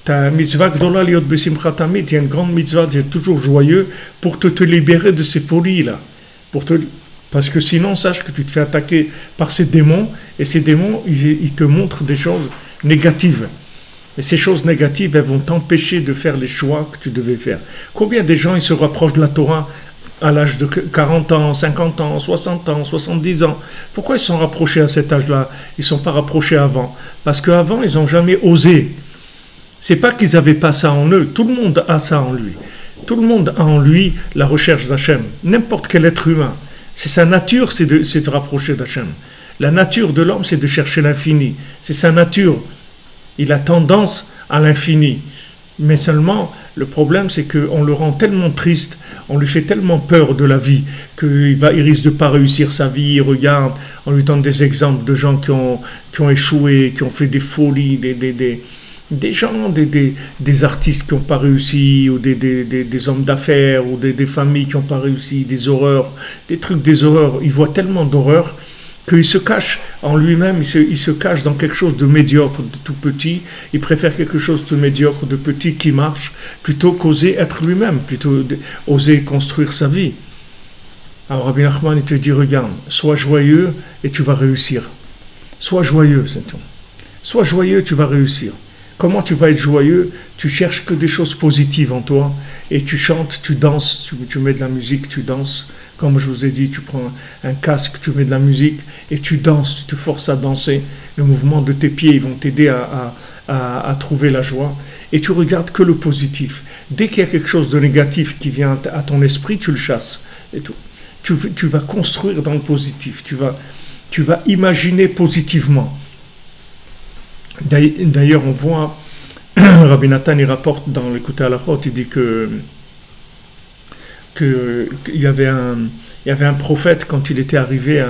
Ta mitzvah gdola liot besimchat tamid, il y a une grande mitzvah d'être toujours joyeux pour te libérer de ces folies-là. Parce que sinon, sache que tu te fais attaquer par ces démons, et ces démons, ils te montrent des choses négatives. Et ces choses négatives, elles vont t'empêcher de faire les choix que tu devais faire. Combien de gens ils se rapprochent de la Torah à l'âge de 40 ans, 50 ans, 60 ans, 70 ans? Pourquoi ils sont rapprochés à cet âge-là? Ils ne sont pas rapprochés avant. Parce qu'avant, ils n'ont jamais osé. C'est pas qu'ils n'avaient pas ça en eux. Tout le monde a ça en lui. Tout le monde a en lui la recherche d'Hachem. N'importe quel être humain. C'est sa nature, c'est de rapprocher d'Hachem. La nature de l'homme, c'est de chercher l'infini. C'est sa nature. Il a tendance à l'infini. Mais seulement, le problème, c'est qu'on le rend tellement triste, on lui fait tellement peur de la vie, qu'il risque de ne pas réussir sa vie. Il regarde, on lui donne des exemples de gens qui ont échoué, qui ont fait des folies, des gens, des artistes qui n'ont pas réussi, ou des hommes d'affaires, ou des familles qui n'ont pas réussi, des horreurs, des horreurs. Il voit tellement d'horreurs qu'il se cache en lui-même, il se cache dans quelque chose de médiocre, de tout petit. Il préfère quelque chose de médiocre, de petit, qui marche, plutôt qu'oser être lui-même, plutôt oser construire sa vie. Alors Rabbi Nachman, il te dit, regarde, sois joyeux et tu vas réussir. Sois joyeux, c'est tout. Sois joyeux, tu vas réussir. Comment tu vas être joyeux? Tu cherches que des choses positives en toi, et tu chantes, tu danses, tu mets de la musique, tu danses. Comme je vous ai dit, tu prends un casque, tu mets de la musique et tu danses, tu te forces à danser. Le mouvement de tes pieds, ils vont t'aider à trouver la joie. Et tu regardes que le positif. Dès qu'il y a quelque chose de négatif qui vient à ton esprit, tu le chasses. Et tout. Tu vas construire dans le positif. Tu vas imaginer positivement. D'ailleurs, on voit, Rabbi Nathan, il rapporte dans l'écoute à la Chot, il dit qu'il y avait un prophète quand il était arrivé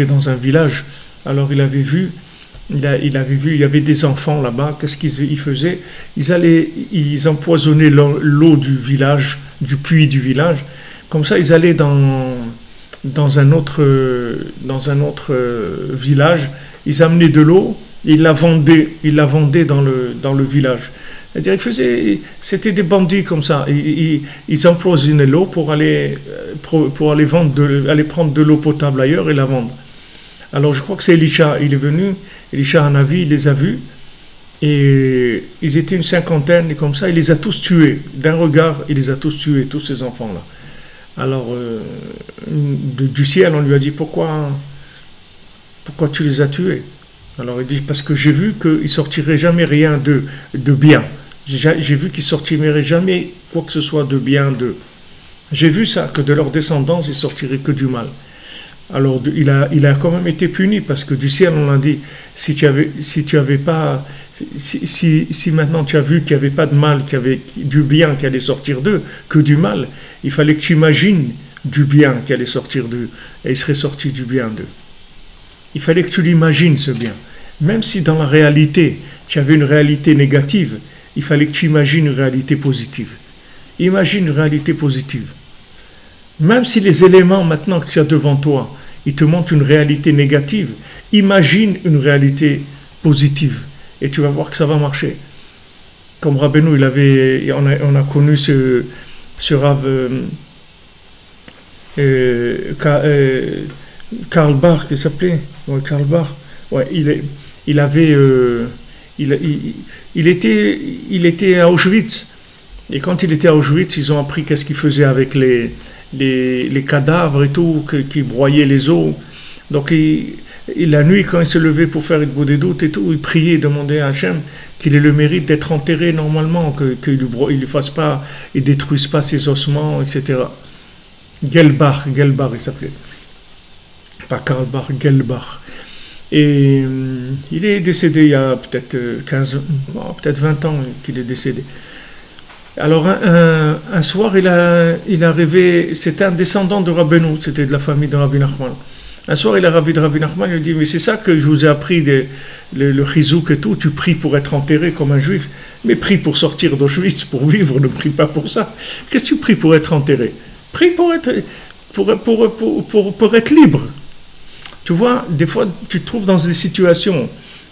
dans un village. Alors il avait vu il y avait des enfants là-bas. Qu'est-ce qu'ils faisaient? Ils empoisonnaient l'eau du village, du puits du village. Comme ça, ils allaient dans un autre village. Ils amenaient de l'eau, ils la vendaient dans le village. C'est-à-dire, c'était des bandits comme ça. Ils empoisonnaient l'eau pour aller prendre de l'eau potable ailleurs et la vendre. Alors, je crois que c'est Elisha. Il est venu, Elisha Hanavi, il les a vus. Et ils étaient une cinquantaine, et comme ça, il les a tous tués. D'un regard, il les a tous tués, tous ces enfants-là. Alors, du ciel, on lui a dit, pourquoi tu les as tués? Alors, il dit, parce que j'ai vu qu'il ne sortirait jamais rien de bien. J'ai vu qu'il ne sortirait jamais quoi que ce soit de bien d'eux. J'ai vu ça, que de leur descendance, il ne sortirait que du mal. Alors, il a quand même été puni, parce que du ciel, on l'a dit, si maintenant tu as vu qu'il n'y avait pas de mal, qu'il y avait du bien qui allait sortir d'eux, que du mal, il fallait que tu imagines du bien qui allait sortir d'eux, et il serait sorti du bien d'eux. Il fallait que tu l'imagines, ce bien. Même si dans la réalité, tu avais une réalité négative, il fallait que tu imagines une réalité positive. Imagine une réalité positive. Même si les éléments maintenant que tu as devant toi, ils te montrent une réalité négative, imagine une réalité positive. Et tu vas voir que ça va marcher. Comme Rabbeinu, on a connu ce Rav Karl Barth, qui s'appelait Karl Barth. Ouais, il était à Auschwitz. Et quand il était à Auschwitz, ils ont appris qu'est-ce qu'il faisait avec les cadavres et tout, qui broyaient les os. Donc, la nuit, quand il se levait pour faire des doutes et tout, il priait, il demandait à Hachem qu'il ait le mérite d'être enterré normalement, qu'il ne fasse pas, il détruise pas ses ossements, etc. Gelbach, il s'appelait. Pas Karl Barth, Gelbach. Et il est décédé il y a peut-être 20 ans qu'il est décédé. Alors un soir, il a rêvé, c'était un descendant de Rabbeinu, c'était de la famille de Rabbi Nachman. Un soir, il a rêvé de Rabbi Nachman, il a dit, mais c'est ça que je vous ai appris, le chizouk et tout, tu pries pour être enterré comme un juif, mais prie pour sortir d'Auschwitz, pour vivre, ne prie pas pour ça. Qu'est-ce que tu pries pour être enterré? Prie pour être libre. Tu vois, des fois, tu te trouves dans des situations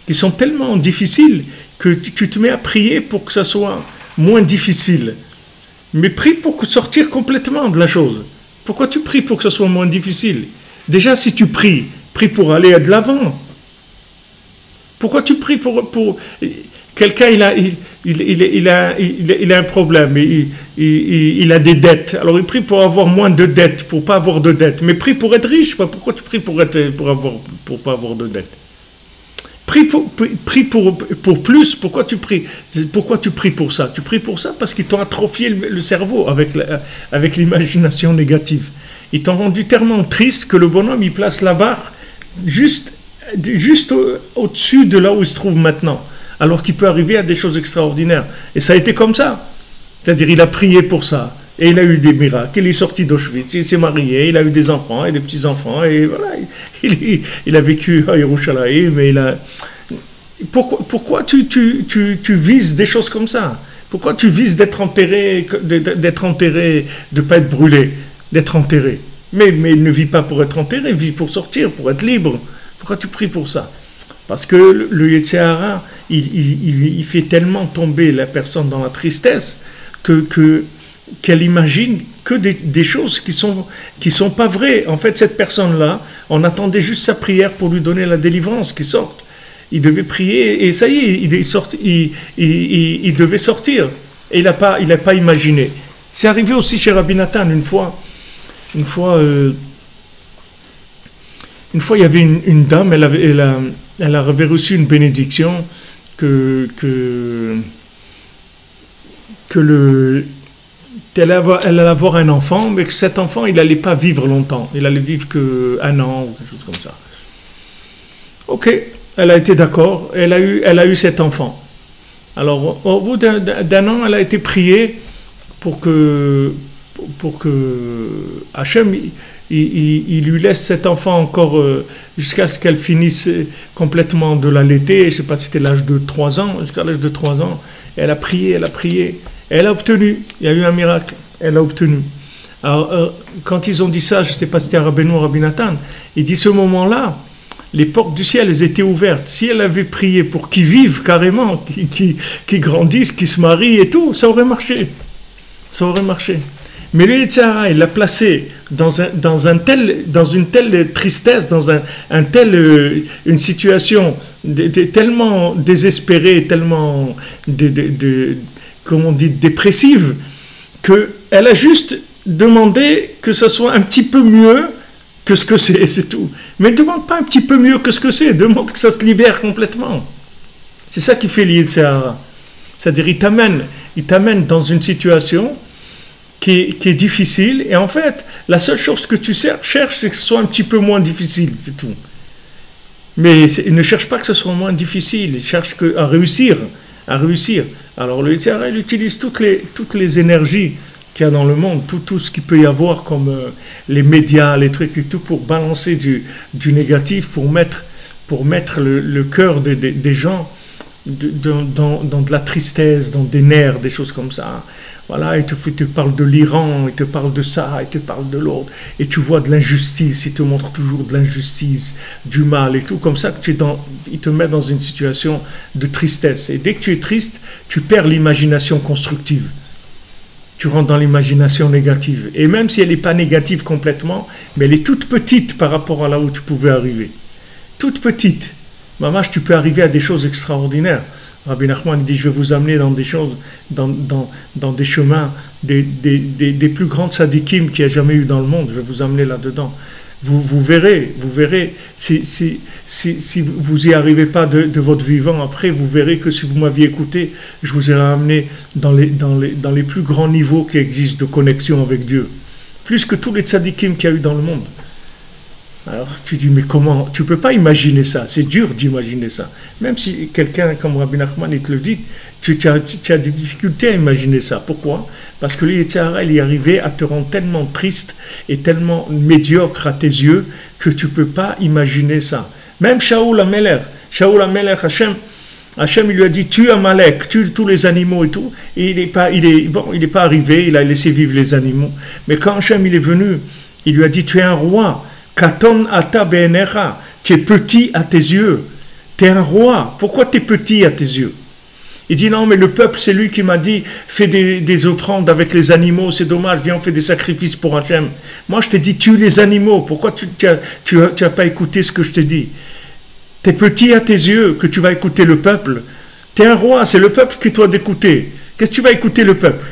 qui sont tellement difficiles que tu te mets à prier pour que ça soit moins difficile. Mais prie pour sortir complètement de la chose. Pourquoi tu pries pour que ça soit moins difficile? Déjà, si tu prie, prie pour aller de l'avant. Pourquoi tu pries pour quelqu'un, il a un problème, il a des dettes. Alors il prie pour avoir moins de dettes, pour pas avoir de dettes. Mais prie pour être riche. Pourquoi tu pries pour pas avoir de dettes? Prie pour plus. Pourquoi tu pries pour ça? Tu pries pour ça parce qu'ils t'ont atrophié le cerveau avec l'imagination négative. Ils t'ont rendu tellement triste que le bonhomme, il place la barre juste au-dessus de là où il se trouve maintenant. Alors qu'il peut arriver à des choses extraordinaires. Et ça a été comme ça. C'est-à-dire, il a prié pour ça. Et il a eu des miracles. Il est sorti d'Auschwitz, il s'est marié, il a eu des enfants et des petits-enfants. Et voilà, il a vécu à Yerushalayim. Mais pourquoi tu vises des choses comme ça? Pourquoi tu vises d'être enterré, de ne pas être brûlé, d'être enterré? Mais il ne vit pas pour être enterré, il vit pour sortir, pour être libre. Pourquoi tu pries pour ça? Parce que le Yetzer Hara, il fait tellement tomber la personne dans la tristesse qu'elle imagine que des choses qui sont pas vraies. En fait, cette personne-là, on attendait juste sa prière pour lui donner la délivrance, qu'il sorte. Il devait prier et ça y est, il devait sortir. Et il n'a pas imaginé. C'est arrivé aussi chez Rabbi Nathan une fois, il y avait une dame, elle avait reçu une bénédiction qu'elle allait avoir un enfant, mais que cet enfant, il n'allait pas vivre longtemps. Il allait vivre qu'1 an ou quelque chose comme ça. Ok, elle a été d'accord, elle a eu cet enfant. Alors, au bout d'un an, elle a été priée pour que Hachem, il lui laisse cet enfant encore jusqu'à ce qu'elle finisse complètement de l'allaiter. Je ne sais pas si c'était l'âge de 3 ans, jusqu'à l'âge de 3 ans. Elle a prié, elle a obtenu. Il y a eu un miracle, elle a obtenu. Alors, quand ils ont dit ça, je ne sais pas si c'était Rabbeinu ou Rabbi Nathan, il dit ce moment-là, les portes du ciel, elles étaient ouvertes. Si elle avait prié pour qu'ils vivent carrément, qu'ils grandissent, qu'ils se marient et tout, ça aurait marché. Ça aurait marché. Mais le Yetzer Hara, il l'a placé dans une telle tristesse, dans une situation tellement désespérée, tellement comment on dit, dépressive, qu'elle a juste demandé que ça soit un petit peu mieux que ce que c'est tout. Mais ne demande pas un petit peu mieux que ce que c'est, demande que ça se libère complètement. C'est ça qui fait le Yetzer Hara. C'est-à-dire, il t'amène dans une situation qui est difficile, et en fait, la seule chose que tu cherches, c'est que ce soit un petit peu moins difficile, c'est tout. Mais il ne cherche pas que ce soit moins difficile, il cherche à réussir. Alors le Yetzer Hara, il utilise toutes les énergies qu'il y a dans le monde, tout ce qu'il peut y avoir comme les médias, les trucs et tout, pour balancer du négatif, pour mettre le cœur des gens dans de la tristesse, dans des nerfs, des choses comme ça. Voilà, il te parle de l'Iran, il te parle de ça, il te parle de l'autre, et tu vois de l'injustice, il te montre toujours de l'injustice, du mal et tout, comme ça que il te met dans une situation de tristesse. Et dès que tu es triste, tu perds l'imagination constructive. Tu rentres dans l'imagination négative. Et même si elle n'est pas négative complètement, mais elle est toute petite par rapport à là où tu pouvais arriver. Toute petite. Mamash, tu peux arriver à des choses extraordinaires. Rabbi Nachman dit, je vais vous amener dans des choses, dans des chemins des plus grandes sadikim qu'il y a jamais eu dans le monde. Je vais vous amener là-dedans. Vous verrez, si vous y arrivez pas de votre vivant, après, vous verrez que si vous m'aviez écouté, je vous ai amené dans les plus grands niveaux qui existent de connexion avec Dieu. Plus que tous les tzadikim qu'il y a eu dans le monde. Alors tu dis, mais comment? Tu ne peux pas imaginer ça, c'est dur d'imaginer ça. Même si quelqu'un comme Rabbi Nachman il te le dit, tu as des difficultés à imaginer ça. Pourquoi? Parce que le Yetzer Hara, il est arrivé à te rendre tellement triste et tellement médiocre à tes yeux que tu ne peux pas imaginer ça. Même Shaoul HaMelech, Hachem il lui a dit, tue Amalek, tue tous les animaux et tout, et il n'est pas arrivé, il a laissé vivre les animaux. Mais quand Hachem il est venu, il lui a dit, tu es un roi. Katon ata be'enecha, Tu es petit à tes yeux. Tu es un roi. Pourquoi tu es petit à tes yeux? Il dit non, mais le peuple, c'est lui qui m'a dit fais des offrandes avec les animaux, c'est dommage, viens, on fait des sacrifices pour Hachem. Moi, je t'ai dit tue les animaux. Pourquoi tu as pas écouté ce que je t'ai dit? Tu es petit à tes yeux que tu vas écouter le peuple. Tu es un roi, c'est le peuple qui doit t'écouter. Qu'est-ce que tu vas écouter le peuple?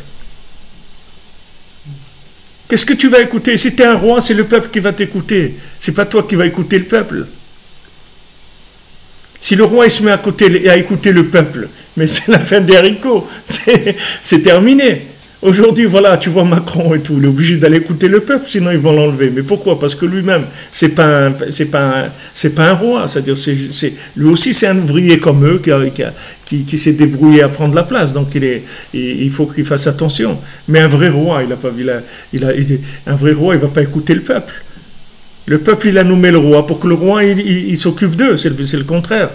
Qu'est-ce que tu vas écouter? Si tu es un roi, c'est le peuple qui va t'écouter. C'est pas toi qui vas écouter le peuple. Si le roi il se met à écouter le peuple, mais c'est la fin des haricots, c'est terminé. Aujourd'hui, voilà, tu vois Macron et tout, il est obligé d'aller écouter le peuple, sinon ils vont l'enlever. Mais pourquoi? Parce que lui-même, c'est pas un roi, c'est-à-dire, lui aussi c'est un ouvrier comme eux qui s'est débrouillé à prendre la place. Donc il faut qu'il fasse attention. Mais un vrai roi, un vrai roi, il va pas écouter le peuple. Le peuple, il a nommé le roi pour que le roi, il s'occupe d'eux, c'est le contraire.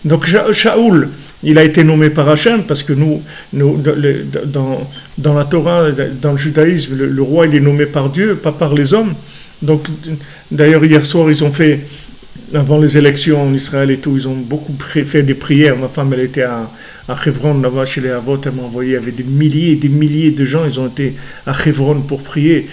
Donc Shaoul, il a été nommé par Hachem parce que nous dans la Torah, dans le judaïsme, le roi, il est nommé par Dieu, pas par les hommes. Donc, d'ailleurs, hier soir, ils ont fait, avant les élections en Israël et tout, ils ont beaucoup fait des prières. Ma femme, elle était à Hebron, là-bas, chez les Havot, elle m'a envoyé, il y avait des milliers et des milliers de gens, ils ont été à Hebron pour prier.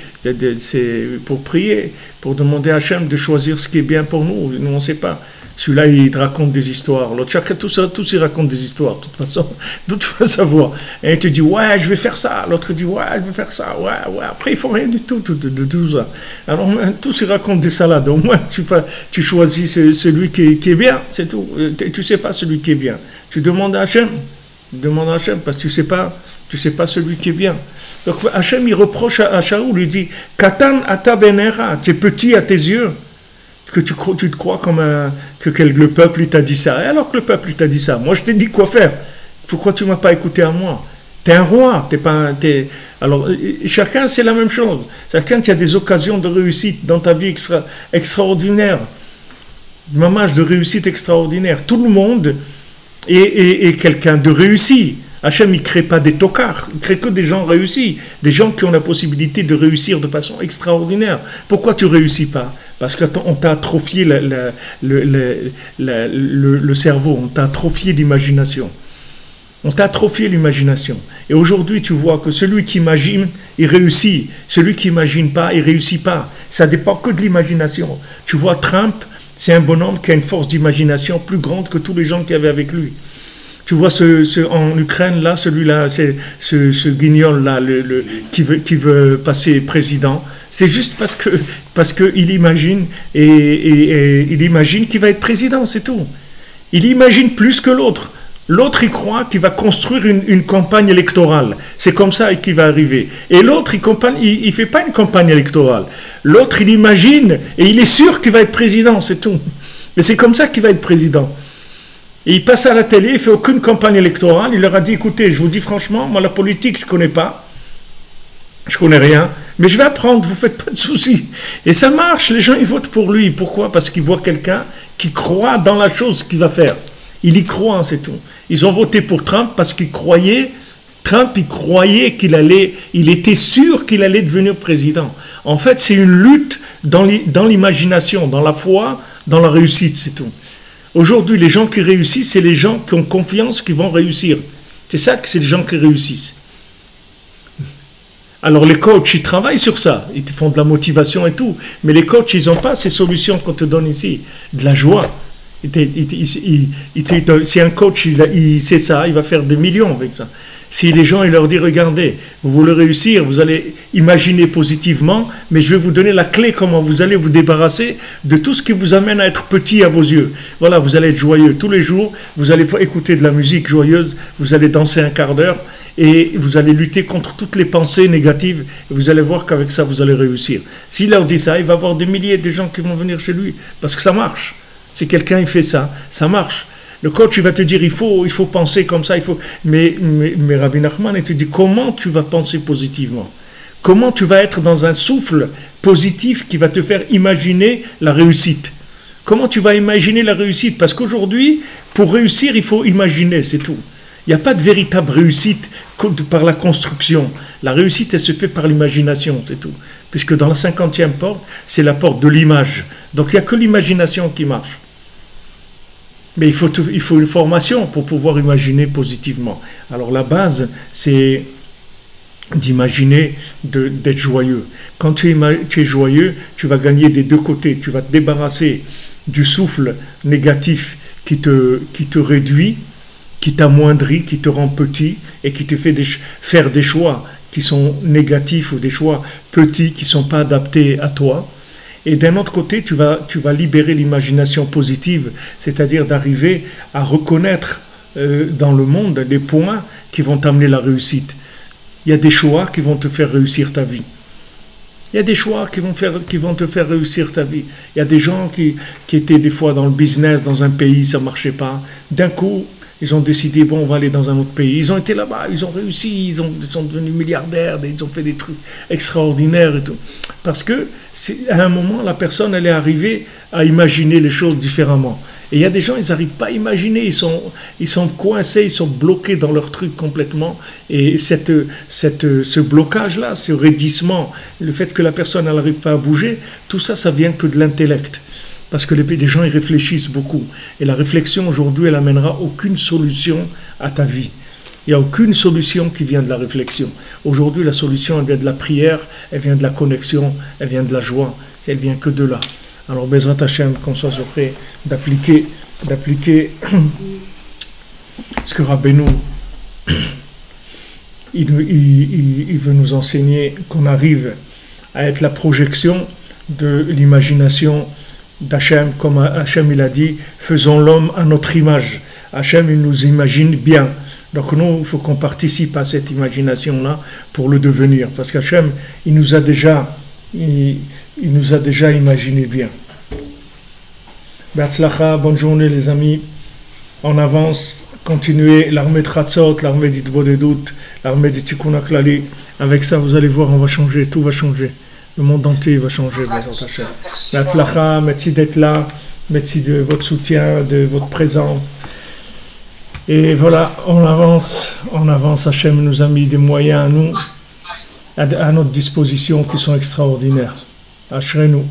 C'est pour prier, pour demander à Hachem de choisir ce qui est bien pour nous. Nous, on ne sait pas. Celui-là, il raconte des histoires. L'autre, chacun, tous ils racontent des histoires. De toute façon, tu vas savoir. Et il te dit, ouais, je vais faire ça. L'autre dit, ouais, je vais faire ça. Ouais. Après, il ne faut rien du tout, de tout ça. Alors, tous ils racontent des salades. Au moins, tu choisis celui qui est bien, c'est tout. Tu ne sais pas celui qui est bien. Tu demandes à Hachem. Demande à Hachem, parce que tu sais pas celui qui est bien. Donc, Hachem, il reproche à Shaoul, il dit, Katan ata benera, tu es petit à tes yeux. Que tu te crois comme le peuple il t'a dit ça. Et alors que le peuple il t'a dit ça, moi je t'ai dit quoi faire. Pourquoi tu ne m'as pas écouté à moi? T'es un roi, Alors chacun c'est la même chose. Chacun qui a des occasions de réussite dans ta vie extraordinaire, mamage de réussite extraordinaire. Tout le monde est quelqu'un de réussi. Hachem, il ne crée pas des tocards, il ne crée que des gens réussis, des gens qui ont la possibilité de réussir de façon extraordinaire. Pourquoi tu ne réussis pas? Parce qu'on t'a atrophié le cerveau, on t'a atrophié l'imagination. On t'a atrophié l'imagination. Et aujourd'hui, tu vois que celui qui imagine, il réussit. Celui qui n'imagine pas, il ne réussit pas. Ça ne dépend que de l'imagination. Tu vois, Trump, c'est un bonhomme qui a une force d'imagination plus grande que tous les gens qui avaient avec lui. Tu vois, en Ukraine, là, celui-là, ce guignol-là, qui veut passer président, c'est juste parce qu'il imagine, et il imagine qu'il va être président, c'est tout. Il imagine plus que l'autre. L'autre, il croit qu'il va construire une campagne électorale. C'est comme ça qu'il va arriver. Et l'autre, il ne fait pas une campagne électorale. L'autre, il imagine, et il est sûr qu'il va être président, c'est tout. Mais c'est comme ça qu'il va être président. Et il passe à la télé, il ne fait aucune campagne électorale. Il leur a dit, écoutez, je vous dis franchement, moi la politique, je ne connais pas. Je ne connais rien. Mais je vais apprendre, vous ne faites pas de soucis. Et ça marche, les gens, ils votent pour lui. Pourquoi? Parce qu'ils voient quelqu'un qui croit dans la chose qu'il va faire. Il y croit, c'est tout. Ils ont voté pour Trump parce qu'ils croyaient, il était sûr qu'il allait devenir président. En fait, c'est une lutte dans l'imagination, dans la foi, dans la réussite, c'est tout. Aujourd'hui, les gens qui réussissent, c'est les gens qui ont confiance qu'ils vont réussir. C'est ça que c'est les gens qui réussissent. Alors les coachs, ils travaillent sur ça. Ils te font de la motivation et tout. Mais les coachs, ils n'ont pas ces solutions qu'on te donne ici. De la joie. Si un coach, il sait ça, il va faire des millions avec ça. Si les gens, ils leur disent, regardez, vous voulez réussir, vous allez imaginer positivement, mais je vais vous donner la clé comment vous allez vous débarrasser de tout ce qui vous amène à être petit à vos yeux. Voilà, vous allez être joyeux tous les jours, vous allez écouter de la musique joyeuse, vous allez danser un quart d'heure, et vous allez lutter contre toutes les pensées négatives, et vous allez voir qu'avec ça, vous allez réussir. S'il leur dit ça, il va y avoir des milliers de gens qui vont venir chez lui, parce que ça marche. Si quelqu'un il fait ça, ça marche. Le coach il va te dire il faut penser comme ça, mais Rabbi Nachman il te dit comment tu vas penser positivement, comment tu vas être dans un souffle positif qui va te faire imaginer la réussite. Comment tu vas imaginer la réussite? Parce qu'aujourd'hui, pour réussir, il faut imaginer, c'est tout. Il n'y a pas de véritable réussite par la construction. La réussite, elle se fait par l'imagination, c'est tout. Puisque dans la 50e porte, c'est la porte de l'image. Donc il n'y a que l'imagination qui marche. Mais il faut une formation pour pouvoir imaginer positivement. Alors la base, c'est d'imaginer, d'être joyeux. Quand tu es joyeux, tu vas gagner des deux côtés. Tu vas te débarrasser du souffle négatif qui te réduit, qui t'amoindrit, qui te rend petit et qui te fait faire des choix qui sont négatifs ou des choix petits qui ne sont pas adaptés à toi. Et d'un autre côté, tu vas libérer l'imagination positive, c'est-à-dire d'arriver à reconnaître dans le monde les points qui vont t'amener la réussite. Il y a des choix qui vont te faire réussir ta vie. Il y a des choix qui vont te faire réussir ta vie. Il y a des gens qui étaient des fois dans le business, dans un pays, ça ne marchait pas. D'un coup, ils ont décidé, bon, on va aller dans un autre pays. Ils ont été là-bas, ils ont réussi, ils sont devenus milliardaires, ils ont fait des trucs extraordinaires et tout. Parce que, à un moment, la personne, elle est arrivée à imaginer les choses différemment. Et il y a des gens, ils n'arrivent pas à imaginer, ils sont coincés, ils sont bloqués dans leur truc complètement. Et ce blocage-là, ce raidissement, le fait que la personne n'arrive pas à bouger, tout ça, ça vient que de l'intellect. Parce que les gens, ils réfléchissent beaucoup. Et la réflexion, aujourd'hui, elle n'amènera aucune solution à ta vie. Il n'y a aucune solution qui vient de la réflexion. Aujourd'hui, la solution, elle vient de la prière, elle vient de la connexion, elle vient de la joie. Elle vient que de là. Alors, Bezrat Hashem, qu'on soit prêt d'appliquer ce que Rabbeinu, il veut nous enseigner, qu'on arrive à être la projection de l'imagination d'Hachem, comme Hachem il a dit, faisons l'homme à notre image. Hachem il nous imagine bien. Donc nous, il faut qu'on participe à cette imagination-là pour le devenir. Parce qu'Hachem, il nous a déjà imaginé bien. Be'atzlacha, bonne journée les amis. En avance, continuez l'armée de Chatzot, l'armée d'Itbodedut, l'armée de Tikkun HaKlali. Avec ça, vous allez voir, on va changer, tout va changer. Le monde entier va changer, Bezrat Hashem. Be'atzlacha, merci d'être là, merci de votre soutien, de votre présence. Et voilà, on avance, Hachem nous a mis des moyens à notre disposition qui sont extraordinaires. Ashrenu.